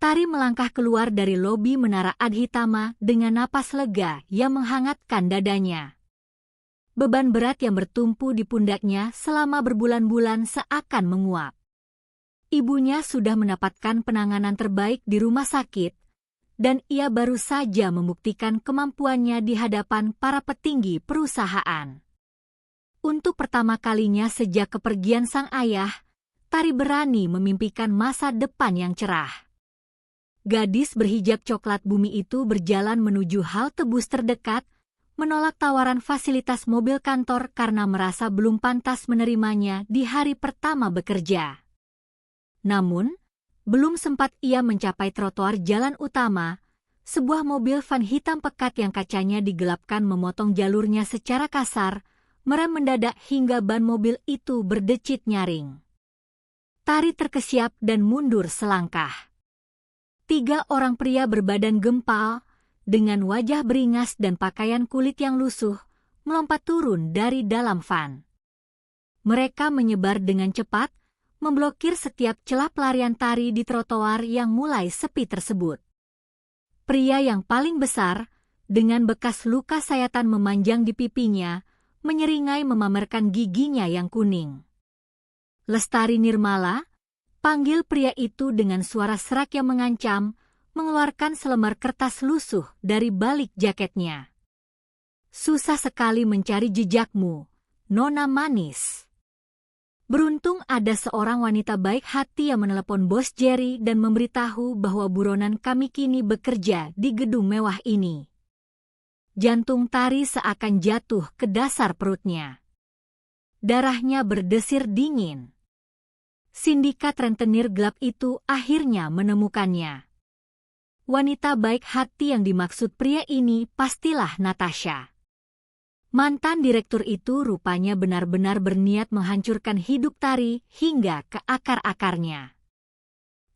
Tari melangkah keluar dari lobi Menara Adhitama dengan napas lega yang menghangatkan dadanya. Beban berat yang bertumpu di pundaknya selama berbulan-bulan seakan menguap. Ibunya sudah mendapatkan penanganan terbaik di rumah sakit, dan ia baru saja membuktikan kemampuannya di hadapan para petinggi perusahaan. Untuk pertama kalinya sejak kepergian sang ayah, Tari berani memimpikan masa depan yang cerah. Gadis berhijab coklat bumi itu berjalan menuju halte bus terdekat, menolak tawaran fasilitas mobil kantor karena merasa belum pantas menerimanya di hari pertama bekerja. Namun, belum sempat ia mencapai trotoar jalan utama, sebuah mobil van hitam pekat yang kacanya digelapkan memotong jalurnya secara kasar, merem mendadak hingga ban mobil itu berdecit nyaring. Tari terkesiap dan mundur selangkah. 3 orang pria berbadan gempal, dengan wajah beringas dan pakaian kulit yang lusuh, melompat turun dari dalam van. Mereka menyebar dengan cepat, memblokir setiap celah pelarian Tari di trotoar yang mulai sepi tersebut. Pria yang paling besar, dengan bekas luka sayatan memanjang di pipinya, menyeringai memamerkan giginya yang kuning. Lestari Nirmala, panggil pria itu dengan suara serak yang mengancam, mengeluarkan selembar kertas lusuh dari balik jaketnya. Susah sekali mencari jejakmu, Nona Manis. Beruntung ada seorang wanita baik hati yang menelepon Bos Jerry dan memberitahu bahwa buronan kami kini bekerja di gedung mewah ini. Jantung Tari seakan jatuh ke dasar perutnya. Darahnya berdesir dingin. Sindikat rentenir gelap itu akhirnya menemukannya. Wanita baik hati yang dimaksud pria ini pastilah Natasha. Mantan direktur itu rupanya benar-benar berniat menghancurkan hidup Tari hingga ke akar-akarnya.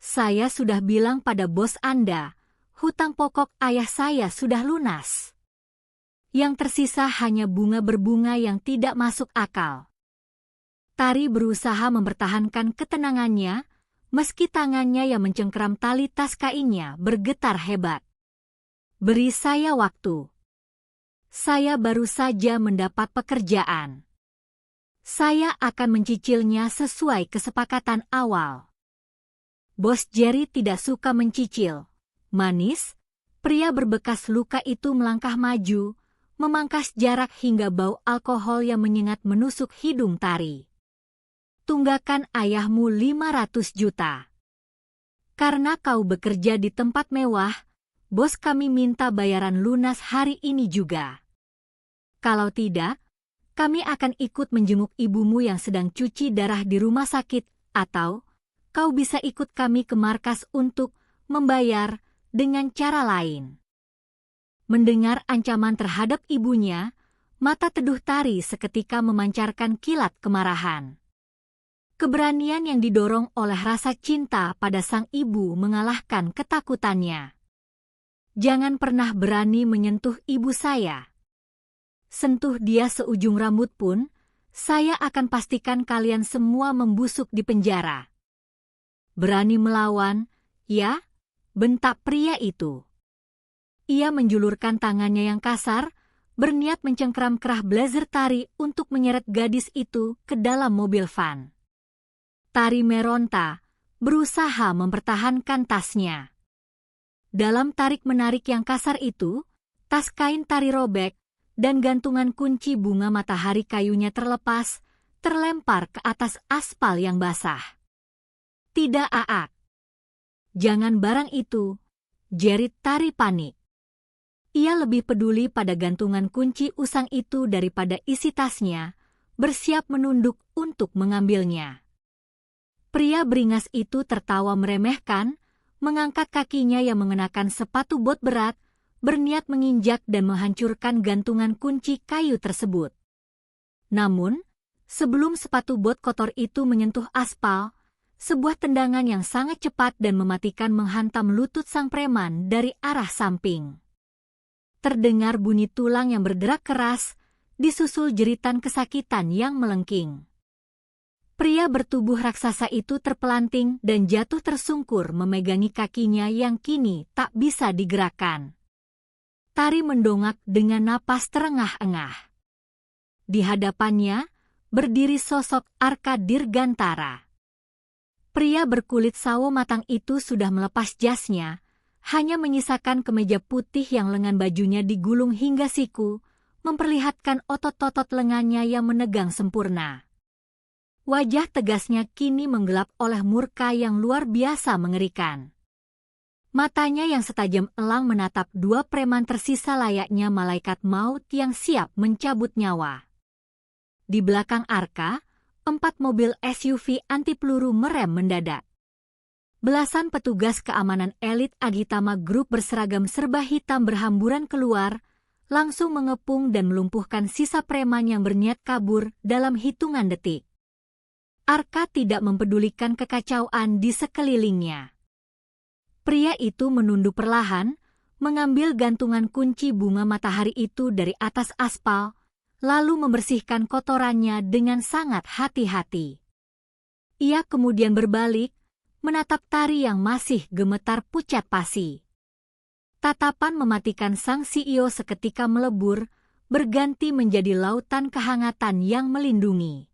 Saya sudah bilang pada bos Anda, hutang pokok ayah saya sudah lunas. Yang tersisa hanya bunga berbunga yang tidak masuk akal. Tari berusaha mempertahankan ketenangannya, meski tangannya yang mencengkeram tali tas kainnya bergetar hebat. Beri saya waktu. Saya baru saja mendapat pekerjaan. Saya akan mencicilnya sesuai kesepakatan awal. Bos Jerry tidak suka mencicil. Manis, pria berbekas luka itu melangkah maju, memangkas jarak hingga bau alkohol yang menyengat menusuk hidung Tari. Tunggakan ayahmu 500 juta. Karena kau bekerja di tempat mewah, bos kami minta bayaran lunas hari ini juga. Kalau tidak, kami akan ikut menjenguk ibumu yang sedang cuci darah di rumah sakit, atau kau bisa ikut kami ke markas untuk membayar dengan cara lain. Mendengar ancaman terhadap ibunya, mata teduh Tari seketika memancarkan kilat kemarahan. Keberanian yang didorong oleh rasa cinta pada sang ibu mengalahkan ketakutannya. Jangan pernah berani menyentuh ibu saya. Sentuh dia seujung rambut pun, saya akan pastikan kalian semua membusuk di penjara. Berani melawan, ya? Bentak pria itu. Ia menjulurkan tangannya yang kasar, berniat mencengkeram kerah blazer Tari untuk menyeret gadis itu ke dalam mobil van. Tari meronta, berusaha mempertahankan tasnya. Dalam tarik-menarik yang kasar itu, tas kain Tari robek, dan gantungan kunci bunga matahari kayunya terlepas, terlempar ke atas aspal yang basah. Tidak, Aak. Jangan barang itu, jerit Tari panik. Ia lebih peduli pada gantungan kunci usang itu daripada isi tasnya, bersiap menunduk untuk mengambilnya. Pria beringas itu tertawa meremehkan, mengangkat kakinya yang mengenakan sepatu bot berat, berniat menginjak dan menghancurkan gantungan kunci kayu tersebut. Namun, sebelum sepatu bot kotor itu menyentuh aspal, sebuah tendangan yang sangat cepat dan mematikan menghantam lutut sang preman dari arah samping. Terdengar bunyi tulang yang berderak keras, disusul jeritan kesakitan yang melengking. Pria bertubuh raksasa itu terpelanting dan jatuh tersungkur memegangi kakinya yang kini tak bisa digerakkan. Tari mendongak dengan napas terengah-engah. Di hadapannya, berdiri sosok Arka Dirgantara. Pria berkulit sawo matang itu sudah melepas jasnya, hanya menyisakan kemeja putih yang lengan bajunya digulung hingga siku, memperlihatkan otot-otot lengannya yang menegang sempurna. Wajah tegasnya kini menggelap oleh murka yang luar biasa mengerikan. Matanya yang setajam elang menatap dua preman tersisa layaknya malaikat maut yang siap mencabut nyawa. Di belakang Arka, 4 mobil SUV anti peluru merem mendadak. Belasan petugas keamanan elit Agitama Group berseragam serba hitam berhamburan keluar, langsung mengepung dan melumpuhkan sisa preman yang berniat kabur dalam hitungan detik. Arka tidak mempedulikan kekacauan di sekelilingnya. Pria itu menunduk perlahan, mengambil gantungan kunci bunga matahari itu dari atas aspal, lalu membersihkan kotorannya dengan sangat hati-hati. Ia kemudian berbalik, menatap Tari yang masih gemetar pucat pasi. Tatapan mematikan sang CEO seketika melebur, berganti menjadi lautan kehangatan yang melindungi.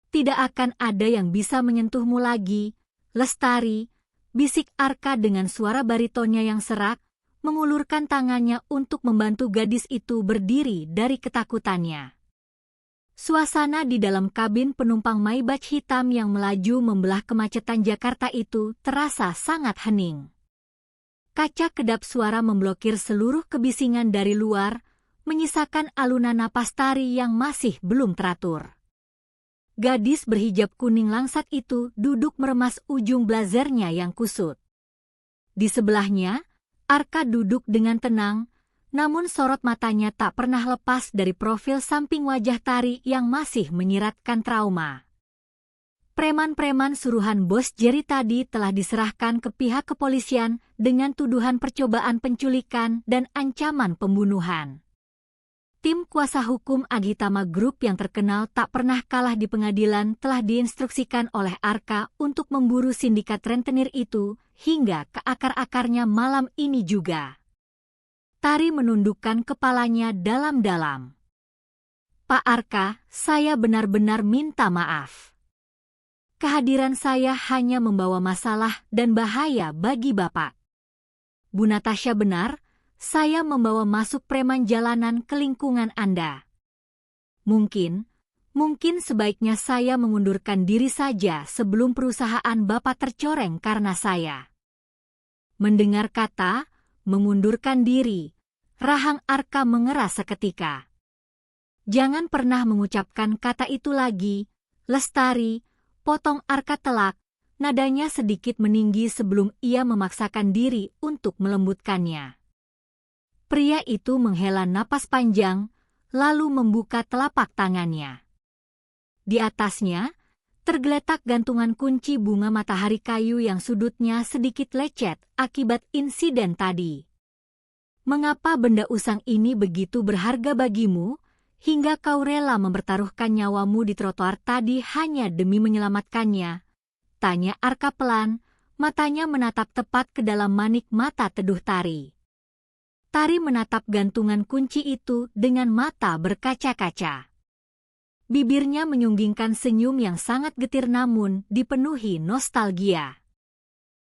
Tidak akan ada yang bisa menyentuhmu lagi, Lestari, bisik Arka dengan suara baritonnya yang serak, mengulurkan tangannya untuk membantu gadis itu berdiri dari ketakutannya. Suasana di dalam kabin penumpang Maybach hitam yang melaju membelah kemacetan Jakarta itu terasa sangat hening. Kaca kedap suara memblokir seluruh kebisingan dari luar, menyisakan alunan napas Tari yang masih belum teratur. Gadis berhijab kuning langsat itu duduk meremas ujung blazernya yang kusut. Di sebelahnya, Arka duduk dengan tenang, namun sorot matanya tak pernah lepas dari profil samping wajah Tari yang masih menyiratkan trauma. Preman-preman suruhan bos Jerry tadi telah diserahkan ke pihak kepolisian dengan tuduhan percobaan penculikan dan ancaman pembunuhan. Tim kuasa hukum Agitama Group yang terkenal tak pernah kalah di pengadilan telah diinstruksikan oleh Arka untuk memburu sindikat rentenir itu hingga ke akar-akarnya malam ini juga. Tari menundukkan kepalanya dalam-dalam. Pak Arka, saya benar-benar minta maaf. Kehadiran saya hanya membawa masalah dan bahaya bagi Bapak. Bu Natasha benar, saya membawa masuk preman jalanan ke lingkungan Anda. Mungkin sebaiknya saya mengundurkan diri saja sebelum perusahaan Bapak tercoreng karena saya. Mendengar kata, mengundurkan diri, rahang Arka mengeras seketika. Jangan pernah mengucapkan kata itu lagi, Lestari, potong Arka telak, nadanya sedikit meninggi sebelum ia memaksakan diri untuk melembutkannya. Pria itu menghela napas panjang, lalu membuka telapak tangannya. Di atasnya, tergeletak gantungan kunci bunga matahari kayu yang sudutnya sedikit lecet akibat insiden tadi. Mengapa benda usang ini begitu berharga bagimu, hingga kau rela mempertaruhkan nyawamu di trotoar tadi hanya demi menyelamatkannya? Tanya Arka pelan, matanya menatap tepat ke dalam manik mata teduh Tari. Tari menatap gantungan kunci itu dengan mata berkaca-kaca. Bibirnya menyunggingkan senyum yang sangat getir namun dipenuhi nostalgia.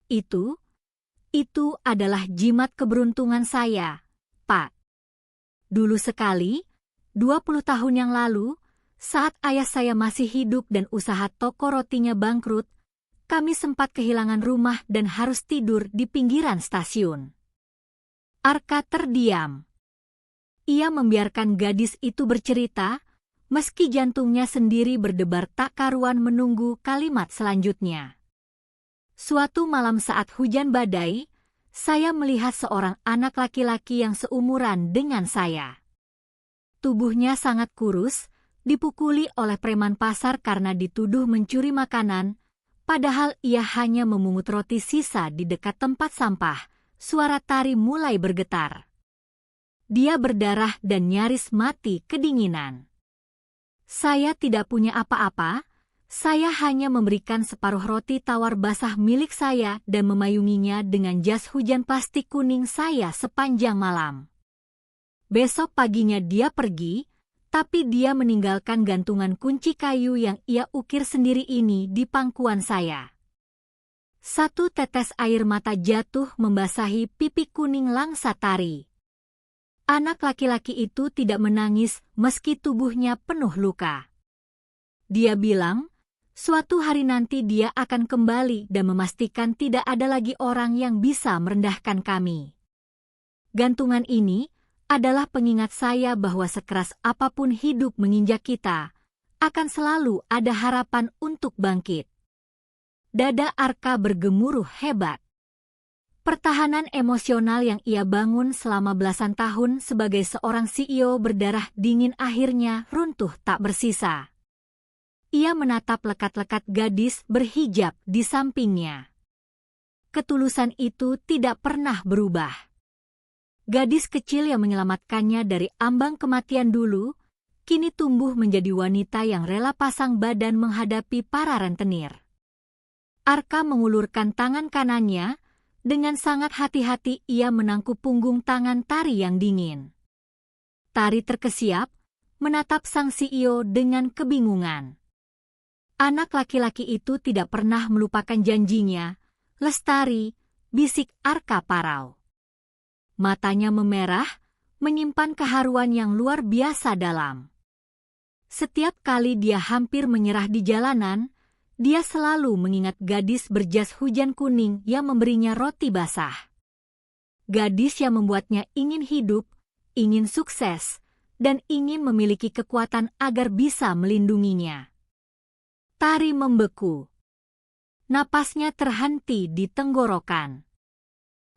Itu adalah jimat keberuntungan saya, Pak. Dulu sekali, 20 tahun yang lalu, saat ayah saya masih hidup dan usaha toko rotinya bangkrut, kami sempat kehilangan rumah dan harus tidur di pinggiran stasiun. Arka terdiam. Ia membiarkan gadis itu bercerita, meski jantungnya sendiri berdebar tak karuan menunggu kalimat selanjutnya. Suatu malam saat hujan badai, saya melihat seorang anak laki-laki yang seumuran dengan saya. Tubuhnya sangat kurus, dipukuli oleh preman pasar karena dituduh mencuri makanan, padahal ia hanya memungut roti sisa di dekat tempat sampah. Suara Tari mulai bergetar. Dia berdarah dan nyaris mati kedinginan. Saya tidak punya apa-apa. Saya hanya memberikan separuh roti tawar basah milik saya dan memayunginya dengan jas hujan plastik kuning saya sepanjang malam. Besok paginya dia pergi, tapi dia meninggalkan gantungan kunci kayu yang ia ukir sendiri ini di pangkuan saya. Satu tetes air mata jatuh membasahi pipi kuning langsa Tari. Anak laki-laki itu tidak menangis meski tubuhnya penuh luka. Dia bilang, suatu hari nanti dia akan kembali dan memastikan tidak ada lagi orang yang bisa merendahkan kami. Gantungan ini adalah pengingat saya bahwa sekeras apapun hidup menginjak kita, akan selalu ada harapan untuk bangkit. Dada Arka bergemuruh hebat. Pertahanan emosional yang ia bangun selama belasan tahun sebagai seorang CEO berdarah dingin akhirnya runtuh tak bersisa. Ia menatap lekat-lekat gadis berhijab di sampingnya. Ketulusan itu tidak pernah berubah. Gadis kecil yang menyelamatkannya dari ambang kematian dulu, kini tumbuh menjadi wanita yang rela pasang badan menghadapi para rentenir. Arka mengulurkan tangan kanannya, dengan sangat hati-hati ia menangkup punggung tangan Tari yang dingin. Tari terkesiap, menatap sang CEO dengan kebingungan. Anak laki-laki itu tidak pernah melupakan janjinya. Lestari, bisik Arka parau. Matanya memerah, menyimpan keharuan yang luar biasa dalam. Setiap kali dia hampir menyerah di jalanan, dia selalu mengingat gadis berjas hujan kuning yang memberinya roti basah. Gadis yang membuatnya ingin hidup, ingin sukses, dan ingin memiliki kekuatan agar bisa melindunginya. Tari membeku. Napasnya terhenti di tenggorokan.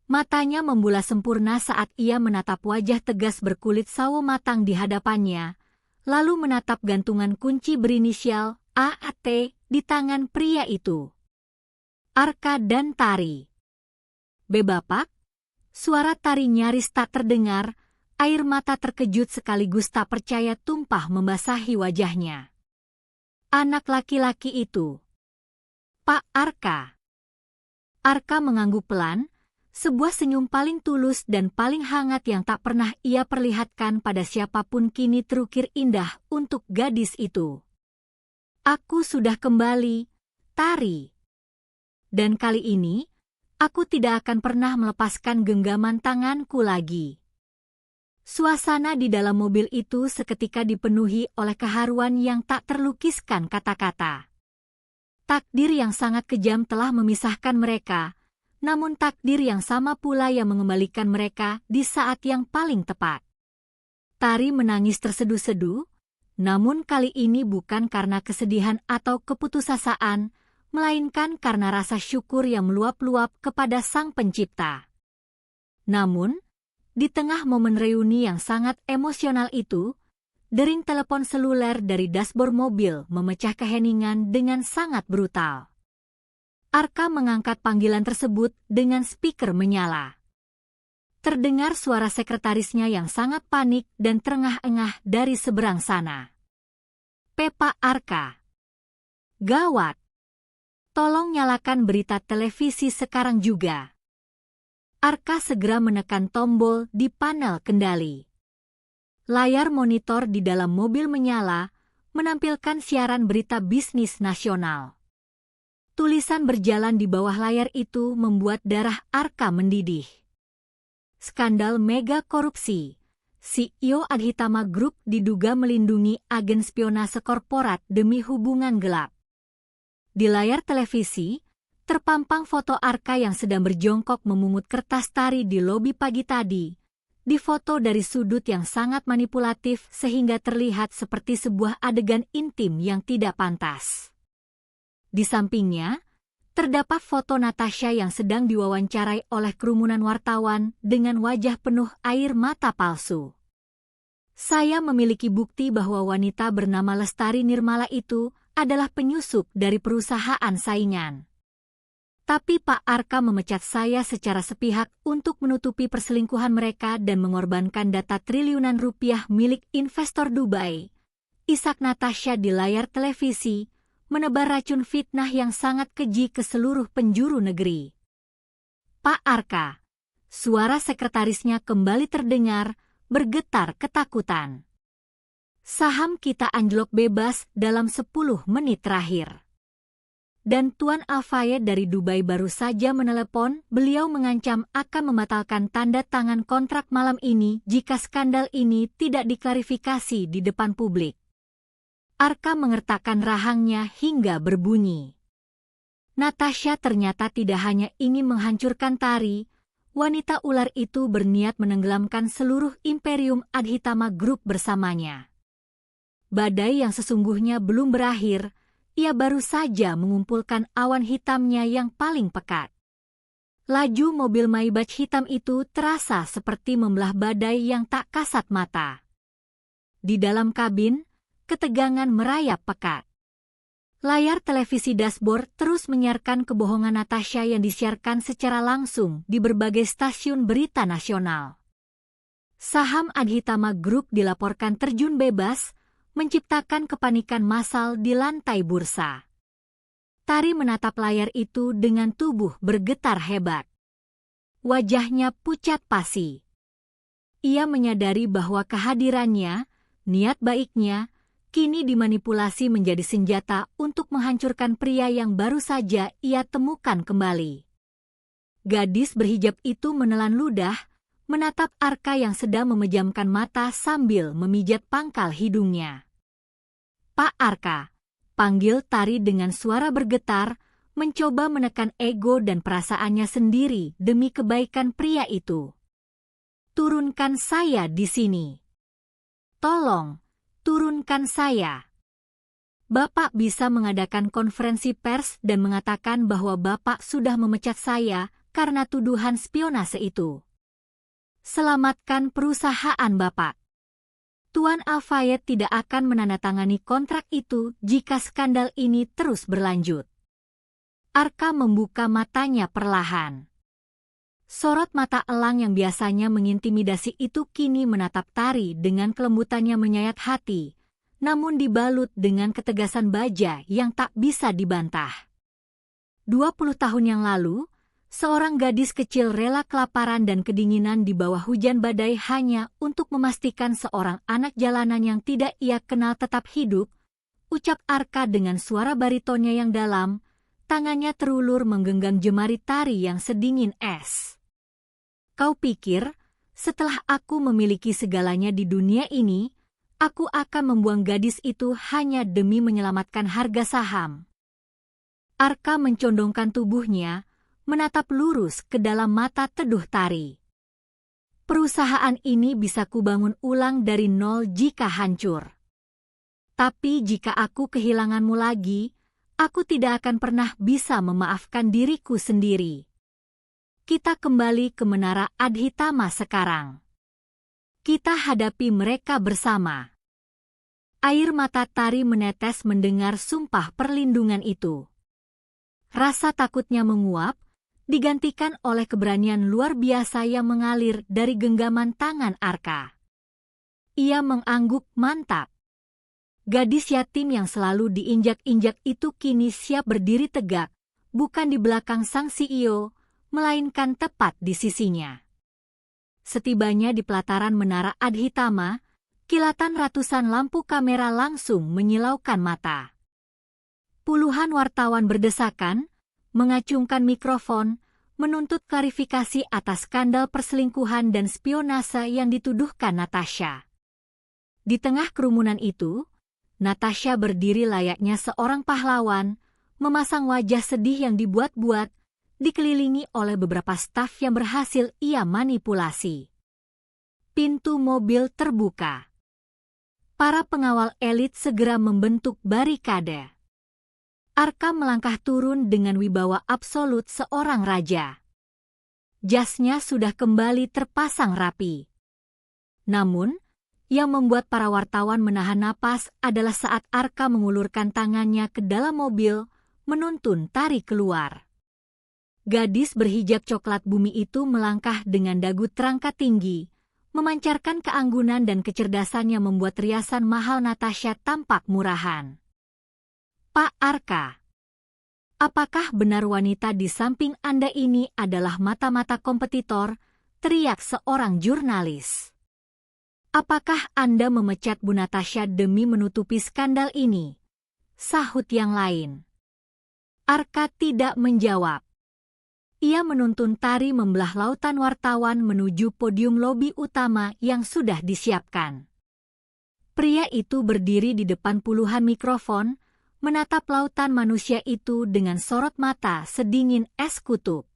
Matanya membulas sempurna saat ia menatap wajah tegas berkulit sawo matang di hadapannya, lalu menatap gantungan kunci berinisial AAT di tangan pria itu. Arka dan Tari. Bebapak, suara Tari nyaris tak terdengar, air mata terkejut sekaligus tak percaya tumpah membasahi wajahnya. Anak laki-laki itu. Pak Arka. Arka mengangguk pelan, sebuah senyum paling tulus dan paling hangat yang tak pernah ia perlihatkan pada siapapun kini terukir indah untuk gadis itu. Aku sudah kembali, Tari. Dan kali ini, aku tidak akan pernah melepaskan genggaman tanganku lagi. Suasana di dalam mobil itu seketika dipenuhi oleh keharuan yang tak terlukiskan kata-kata. Takdir yang sangat kejam telah memisahkan mereka, namun takdir yang sama pula yang mengembalikan mereka di saat yang paling tepat. Tari menangis terseduh-seduh, namun kali ini bukan karena kesedihan atau keputusasaan, melainkan karena rasa syukur yang meluap-luap kepada Sang Pencipta. Namun, di tengah momen reuni yang sangat emosional itu, dering telepon seluler dari dashboard mobil memecah keheningan dengan sangat brutal. Arka mengangkat panggilan tersebut dengan speaker menyala. Terdengar suara sekretarisnya yang sangat panik dan terengah-engah dari seberang sana. Pepa Arka. Gawat. Tolong nyalakan berita televisi sekarang juga. Arka segera menekan tombol di panel kendali. Layar monitor di dalam mobil menyala, menampilkan siaran berita bisnis nasional. Tulisan berjalan di bawah layar itu membuat darah Arka mendidih. Skandal mega korupsi. CEO Adhitama Group diduga melindungi agen spionase korporat demi hubungan gelap. Di layar televisi, terpampang foto Arka yang sedang berjongkok memungut kertas Tari di lobi pagi tadi, difoto dari sudut yang sangat manipulatif sehingga terlihat seperti sebuah adegan intim yang tidak pantas. Di sampingnya, terdapat foto Natasha yang sedang diwawancarai oleh kerumunan wartawan dengan wajah penuh air mata palsu. Saya memiliki bukti bahwa wanita bernama Lestari Nirmala itu adalah penyusup dari perusahaan saingan. Tapi Pak Arka memecat saya secara sepihak untuk menutupi perselingkuhan mereka dan mengorbankan data triliunan rupiah milik investor Dubai. Isak Natasha di layar televisi menebar racun fitnah yang sangat keji ke seluruh penjuru negeri. Pak Arka, suara sekretarisnya kembali terdengar, bergetar ketakutan. Saham kita anjlok bebas dalam 10 menit terakhir. Dan Tuan Al-Fayed dari Dubai baru saja menelepon, beliau mengancam akan membatalkan tanda tangan kontrak malam ini jika skandal ini tidak diklarifikasi di depan publik. Arka mengertakkan rahangnya hingga berbunyi. Natasha ternyata tidak hanya ingin menghancurkan Tari, wanita ular itu berniat menenggelamkan seluruh imperium Adhitama Group bersamanya. Badai yang sesungguhnya belum berakhir, ia baru saja mengumpulkan awan hitamnya yang paling pekat. Laju mobil Maybach hitam itu terasa seperti membelah badai yang tak kasat mata. Di dalam kabin, ketegangan merayap pekat. Layar televisi dashboard terus menyiarkan kebohongan Natasha yang disiarkan secara langsung di berbagai stasiun berita nasional. Saham Adhitama Group dilaporkan terjun bebas, menciptakan kepanikan massal di lantai bursa. Tari menatap layar itu dengan tubuh bergetar hebat. Wajahnya pucat pasi. Ia menyadari bahwa kehadirannya, niat baiknya, kini dimanipulasi menjadi senjata untuk menghancurkan pria yang baru saja ia temukan kembali. Gadis berhijab itu menelan ludah, menatap Arka yang sedang memejamkan mata sambil memijat pangkal hidungnya. Pak Arka, panggil Tari dengan suara bergetar, mencoba menekan ego dan perasaannya sendiri demi kebaikan pria itu. Turunkan saya di sini. Tolong, turunkan saya. Bapak bisa mengadakan konferensi pers dan mengatakan bahwa Bapak sudah memecat saya karena tuduhan spionase itu. Selamatkan perusahaan Bapak. Tuan Al-Fayed tidak akan menandatangani kontrak itu jika skandal ini terus berlanjut. Arka membuka matanya perlahan. Sorot mata elang yang biasanya mengintimidasi itu kini menatap Tari dengan kelembutannya menyayat hati, namun dibalut dengan ketegasan baja yang tak bisa dibantah. 20 tahun yang lalu, seorang gadis kecil rela kelaparan dan kedinginan di bawah hujan badai hanya untuk memastikan seorang anak jalanan yang tidak ia kenal tetap hidup, ucap Arka dengan suara baritonnya yang dalam, tangannya terulur menggenggam jemari Tari yang sedingin es. Kau pikir, setelah aku memiliki segalanya di dunia ini, aku akan membuang gadis itu hanya demi menyelamatkan harga saham? Arka mencondongkan tubuhnya, menatap lurus ke dalam mata teduh Tari. Perusahaan ini bisa kubangun ulang dari nol jika hancur. Tapi jika aku kehilanganmu lagi, aku tidak akan pernah bisa memaafkan diriku sendiri. Kita kembali ke Menara Adhitama sekarang. Kita hadapi mereka bersama. Air mata Tari menetes mendengar sumpah perlindungan itu. Rasa takutnya menguap, digantikan oleh keberanian luar biasa yang mengalir dari genggaman tangan Arka. Ia mengangguk mantap. Gadis yatim yang selalu diinjak-injak itu kini siap berdiri tegak, bukan di belakang sang CEO, melainkan tepat di sisinya. Setibanya di pelataran Menara Adhitama, kilatan ratusan lampu kamera langsung menyilaukan mata. Puluhan wartawan berdesakan, mengacungkan mikrofon, menuntut klarifikasi atas skandal perselingkuhan dan spionase yang dituduhkan Natasha. Di tengah kerumunan itu, Natasha berdiri layaknya seorang pahlawan, memasang wajah sedih yang dibuat-buat, dikelilingi oleh beberapa staf yang berhasil ia manipulasi. pintu mobil terbuka. Para pengawal elit segera membentuk barikade. Arka melangkah turun dengan wibawa absolut seorang raja. Jasnya sudah kembali terpasang rapi. Namun, yang membuat para wartawan menahan napas adalah saat Arka mengulurkan tangannya ke dalam mobil, menuntun Tari keluar. Gadis berhijab coklat bumi itu melangkah dengan dagu terangkat tinggi, memancarkan keanggunan dan kecerdasannya membuat riasan mahal Natasha tampak murahan. Pak Arka, apakah benar wanita di samping Anda ini adalah mata-mata kompetitor? Teriak seorang jurnalis. Apakah Anda memecat Bu Natasha demi menutupi skandal ini? Sahut yang lain. Arka tidak menjawab. Ia menuntun Tari membelah lautan wartawan menuju podium lobi utama yang sudah disiapkan. Pria itu berdiri di depan puluhan mikrofon, menatap lautan manusia itu dengan sorot mata sedingin es kutub.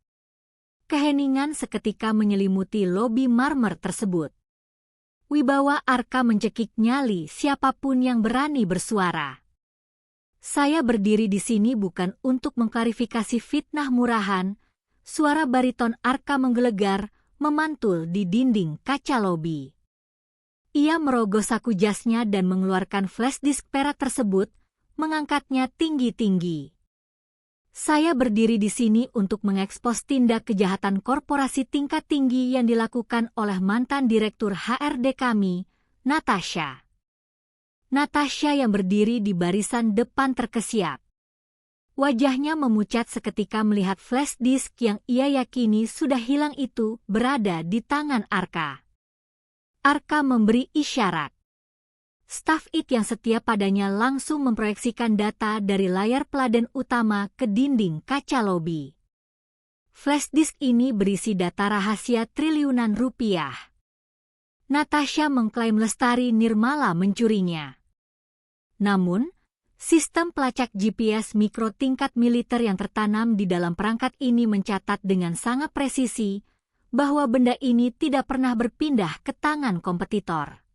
Keheningan seketika menyelimuti lobi marmer tersebut. Wibawa Arka mencekik nyali siapapun yang berani bersuara. Saya berdiri di sini bukan untuk mengklarifikasi fitnah murahan. Suara bariton Arka menggelegar, memantul di dinding kaca lobi. Ia merogoh saku jasnya dan mengeluarkan flash disk perak tersebut, mengangkatnya tinggi-tinggi. Saya berdiri di sini untuk mengekspos tindak kejahatan korporasi tingkat tinggi yang dilakukan oleh mantan direktur HRD kami, Natasha. Natasha yang berdiri di barisan depan terkesiap. Wajahnya memucat seketika melihat flash disk yang ia yakini sudah hilang itu berada di tangan Arka. Arka memberi isyarat. Staf IT yang setia padanya langsung memproyeksikan data dari layar peladen utama ke dinding kaca lobi. Flash disk ini berisi data rahasia triliunan rupiah. Natasha mengklaim Lestari Nirmala mencurinya. Namun, sistem pelacak GPS mikro tingkat militer yang tertanam di dalam perangkat ini mencatat dengan sangat presisi bahwa benda ini tidak pernah berpindah ke tangan kompetitor.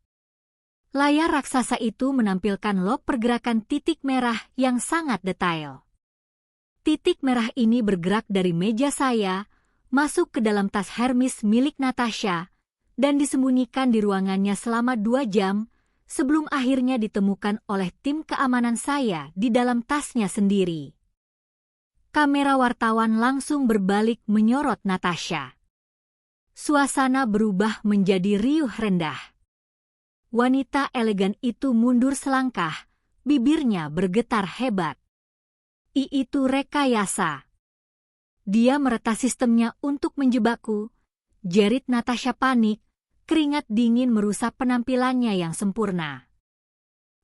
Layar raksasa itu menampilkan log pergerakan titik merah yang sangat detail. Titik merah ini bergerak dari meja saya, masuk ke dalam tas Hermes milik Natasha, dan disembunyikan di ruangannya selama 2 jam, sebelum akhirnya ditemukan oleh tim keamanan saya di dalam tasnya sendiri. Kamera wartawan langsung berbalik menyorot Natasha. Suasana berubah menjadi riuh rendah. Wanita elegan itu mundur selangkah, bibirnya bergetar hebat. Itu rekayasa. Dia meretas sistemnya untuk menjebakku, jerit Natasha panik. Keringat dingin merusak penampilannya yang sempurna.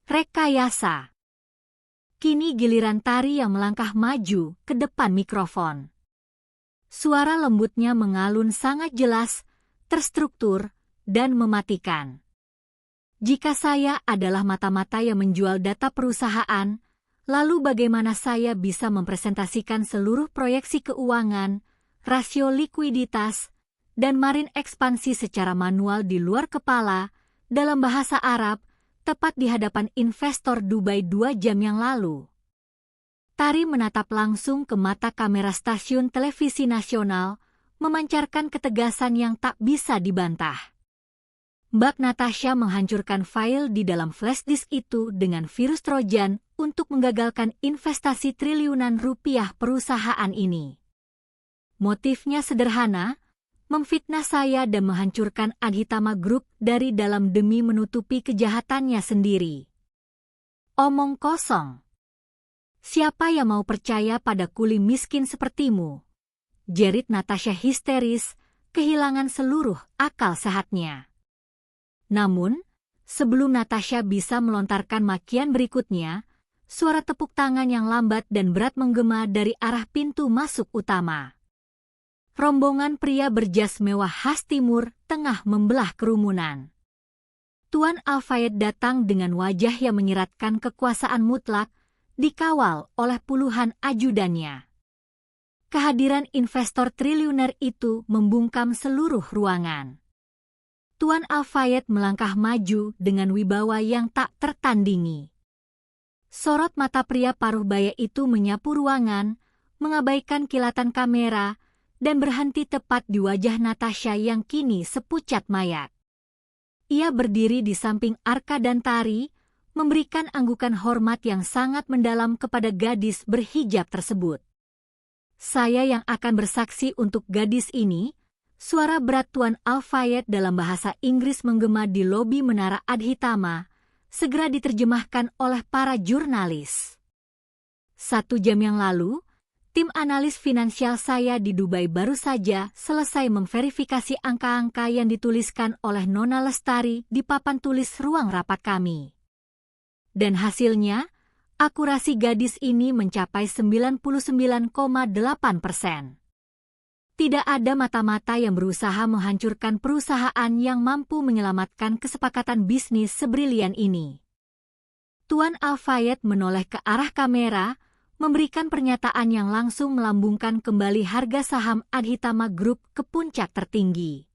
Rekayasa. Kini giliran Tari yang melangkah maju ke depan mikrofon. Suara lembutnya mengalun sangat jelas, terstruktur, dan mematikan. Jika saya adalah mata-mata yang menjual data perusahaan, lalu bagaimana saya bisa mempresentasikan seluruh proyeksi keuangan, rasio likuiditas, dan marin ekspansi secara manual di luar kepala, dalam bahasa Arab, tepat di hadapan investor Dubai 2 jam yang lalu. Tari menatap langsung ke mata kamera stasiun televisi nasional, memancarkan ketegasan yang tak bisa dibantah. Mbak Natasha menghancurkan file di dalam flash disk itu dengan virus Trojan untuk menggagalkan investasi triliunan rupiah perusahaan ini. Motifnya sederhana, memfitnah saya dan menghancurkan Adhitama Group dari dalam demi menutupi kejahatannya sendiri. Omong kosong. Siapa yang mau percaya pada kuli miskin sepertimu? Jerit Natasha histeris, kehilangan seluruh akal sehatnya. Namun, sebelum Natasha bisa melontarkan makian berikutnya, suara tepuk tangan yang lambat dan berat menggema dari arah pintu masuk utama. Rombongan pria berjas mewah khas timur tengah membelah kerumunan. Tuan Al-Fayed datang dengan wajah yang menyiratkan kekuasaan mutlak, dikawal oleh puluhan ajudannya. Kehadiran investor triliuner itu membungkam seluruh ruangan. Tuan Al-Fayed melangkah maju dengan wibawa yang tak tertandingi. Sorot mata pria paruh baya itu menyapu ruangan, mengabaikan kilatan kamera, dan berhenti tepat di wajah Natasha yang kini sepucat mayat. Ia berdiri di samping Arka dan Tari, memberikan anggukan hormat yang sangat mendalam kepada gadis berhijab tersebut. "Saya yang akan bersaksi untuk gadis ini," suara berat Tuan Al-Fayed dalam bahasa Inggris menggema di lobi Menara Adhitama, segera diterjemahkan oleh para jurnalis. 1 jam yang lalu, tim analis finansial saya di Dubai baru saja selesai memverifikasi angka-angka yang dituliskan oleh Nona Lestari di papan tulis ruang rapat kami. Dan hasilnya, akurasi gadis ini mencapai 99,8%. Tidak ada mata-mata yang berusaha menghancurkan perusahaan yang mampu menyelamatkan kesepakatan bisnis sebrilian ini. Tuan Al-Fayed menoleh ke arah kamera, memberikan pernyataan yang langsung melambungkan kembali harga saham Adhitama Group ke puncak tertinggi.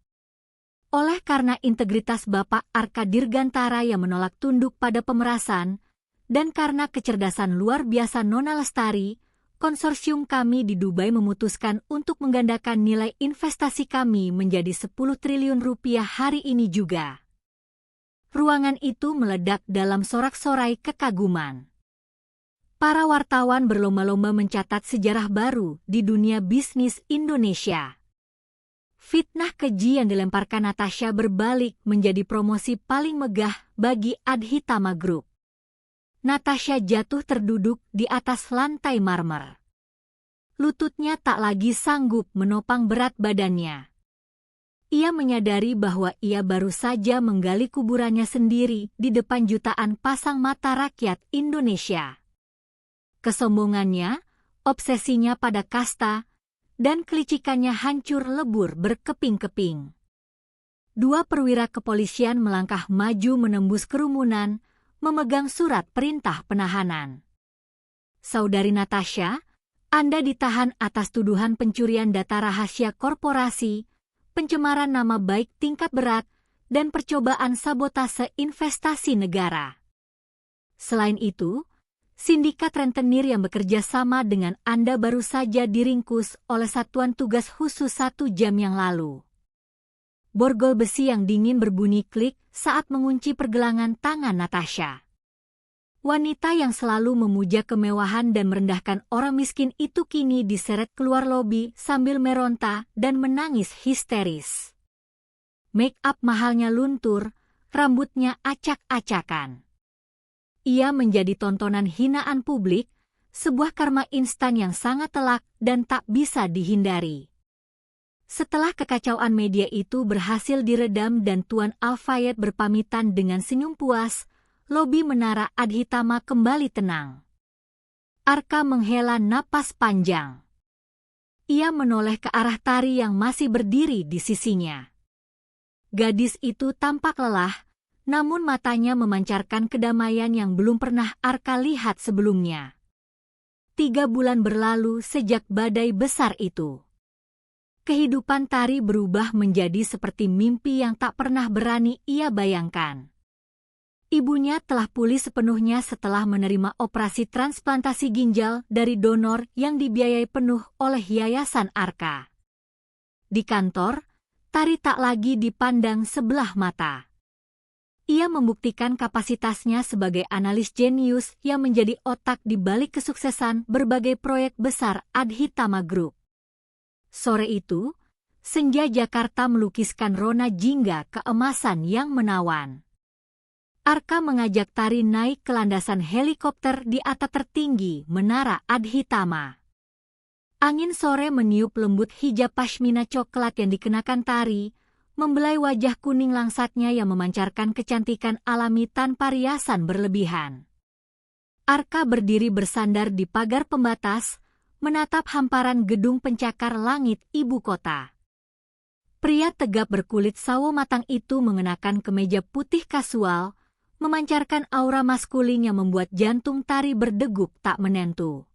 Oleh karena integritas Bapak Arka Dirgantara yang menolak tunduk pada pemerasan, dan karena kecerdasan luar biasa Nona Lestari, konsorsium kami di Dubai memutuskan untuk menggandakan nilai investasi kami menjadi 10 triliun rupiah hari ini juga. Ruangan itu meledak dalam sorak-sorai kekaguman. Para wartawan berlomba-lomba mencatat sejarah baru di dunia bisnis Indonesia. Fitnah keji yang dilemparkan Natasha berbalik menjadi promosi paling megah bagi Adhitama Group. Natasha jatuh terduduk di atas lantai marmer. Lututnya tak lagi sanggup menopang berat badannya. Ia menyadari bahwa ia baru saja menggali kuburannya sendiri di depan jutaan pasang mata rakyat Indonesia. Kesombongannya, obsesinya pada kasta, dan kelicikannya hancur lebur berkeping-keping. 2 perwira kepolisian melangkah maju menembus kerumunan, memegang surat perintah penahanan. "Saudari Natasha, Anda ditahan atas tuduhan pencurian data rahasia korporasi, pencemaran nama baik tingkat berat, dan percobaan sabotase investasi negara. Selain itu, sindikat rentenir yang bekerja sama dengan Anda baru saja diringkus oleh Satuan Tugas Khusus 1 jam yang lalu." Borgol besi yang dingin berbunyi klik saat mengunci pergelangan tangan Natasha. Wanita yang selalu memuja kemewahan dan merendahkan orang miskin itu kini diseret keluar lobi sambil meronta dan menangis histeris. Make up mahalnya luntur, rambutnya acak-acakan. Ia menjadi tontonan hinaan publik, sebuah karma instan yang sangat telak dan tak bisa dihindari. Setelah kekacauan media itu berhasil diredam dan Tuan Al-Fayed berpamitan dengan senyum puas, lobi Menara Adhitama kembali tenang. Arka menghela napas panjang. Ia menoleh ke arah Tari yang masih berdiri di sisinya. Gadis itu tampak lelah, namun matanya memancarkan kedamaian yang belum pernah Arka lihat sebelumnya. 3 bulan berlalu sejak badai besar itu. Kehidupan Tari berubah menjadi seperti mimpi yang tak pernah berani ia bayangkan. Ibunya telah pulih sepenuhnya setelah menerima operasi transplantasi ginjal dari donor yang dibiayai penuh oleh Yayasan Arka. Di kantor, Tari tak lagi dipandang sebelah mata. Ia membuktikan kapasitasnya sebagai analis jenius yang menjadi otak di balik kesuksesan berbagai proyek besar Adhitama Group. Sore itu, senja Jakarta melukiskan rona jingga keemasan yang menawan. Arka mengajak Tari naik ke landasan helikopter di atap tertinggi Menara Adhitama. Angin sore meniup lembut hijab pashmina coklat yang dikenakan Tari, membelai wajah kuning langsatnya yang memancarkan kecantikan alami tanpa riasan berlebihan. Arka berdiri bersandar di pagar pembatas, menatap hamparan gedung pencakar langit ibu kota. Pria tegap berkulit sawo matang itu mengenakan kemeja putih kasual, memancarkan aura maskulin yang membuat jantung Tari berdegup tak menentu.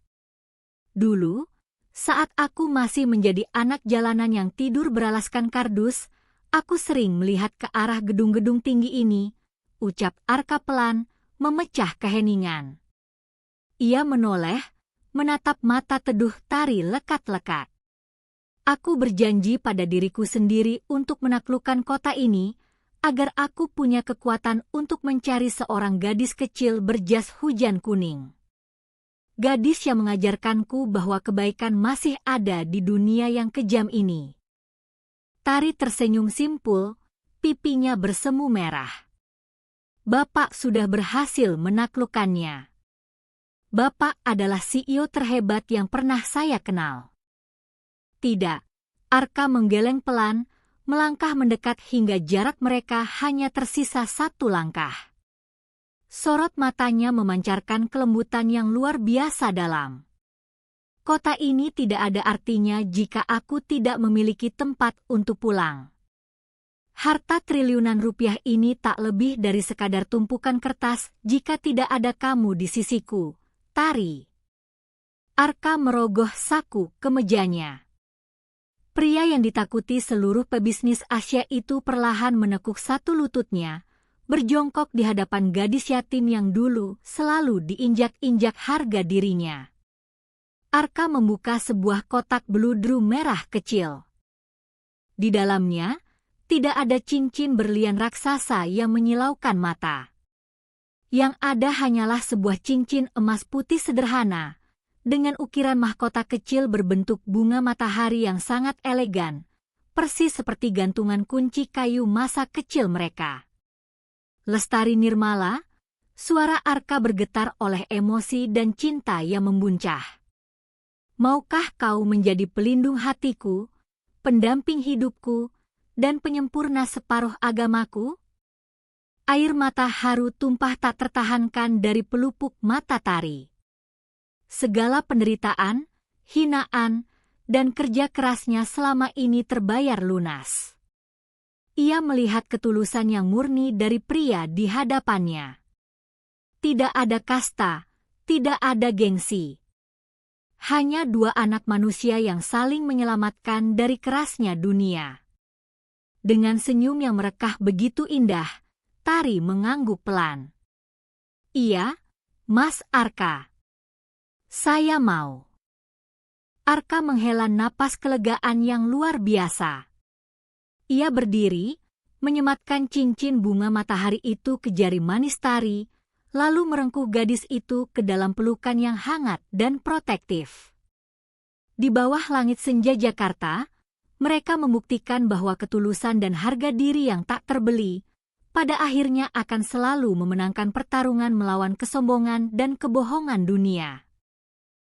"Dulu, saat aku masih menjadi anak jalanan yang tidur beralaskan kardus, Aku sering melihat ke arah gedung-gedung tinggi ini, ucap Arka pelan, memecah keheningan. Ia menoleh, menatap mata teduh Tari lekat-lekat. Aku berjanji pada diriku sendiri untuk menaklukkan kota ini, agar aku punya kekuatan untuk mencari seorang gadis kecil berjas hujan kuning. Gadis yang mengajarkanku bahwa kebaikan masih ada di dunia yang kejam ini. Tari tersenyum simpul, pipinya bersemu merah. Bapak sudah berhasil menaklukkannya. Bapak adalah CEO terhebat yang pernah saya kenal. Tidak, Arka menggeleng pelan, melangkah mendekat hingga jarak mereka hanya tersisa 1 langkah. Sorot matanya memancarkan kelembutan yang luar biasa dalam. Kota ini tidak ada artinya jika aku tidak memiliki tempat untuk pulang. Harta triliunan rupiah ini tak lebih dari sekadar tumpukan kertas jika tidak ada kamu di sisiku, Tari. Arka merogoh saku kemejanya. Pria yang ditakuti seluruh pebisnis Asia itu perlahan menekuk satu lututnya, berjongkok di hadapan gadis yatim yang dulu selalu diinjak-injak harga dirinya. Arka membuka sebuah kotak beludru merah kecil. Di dalamnya, tidak ada cincin berlian raksasa yang menyilaukan mata. Yang ada hanyalah sebuah cincin emas putih sederhana, dengan ukiran mahkota kecil berbentuk bunga matahari yang sangat elegan, persis seperti gantungan kunci kayu masa kecil mereka. Lestari Nirmala, suara Arka bergetar oleh emosi dan cinta yang membuncah. Maukah kau menjadi pelindung hatiku, pendamping hidupku, dan penyempurna separuh agamaku? Air mata haru tumpah tak tertahankan dari pelupuk mata Tari. Segala penderitaan, hinaan, dan kerja kerasnya selama ini terbayar lunas. Ia melihat ketulusan yang murni dari pria di hadapannya. Tidak ada kasta, tidak ada gengsi. Hanya 2 anak manusia yang saling menyelamatkan dari kerasnya dunia. Dengan senyum yang merekah begitu indah, Tari mengangguk pelan. Iya, Mas Arka. Saya mau. Arka menghela napas kelegaan yang luar biasa. Ia berdiri, menyematkan cincin bunga matahari itu ke jari manis Tari, lalu merengkuh gadis itu ke dalam pelukan yang hangat dan protektif. Di bawah langit senja Jakarta, mereka membuktikan bahwa ketulusan dan harga diri yang tak terbeli, pada akhirnya akan selalu memenangkan pertarungan melawan kesombongan dan kebohongan dunia.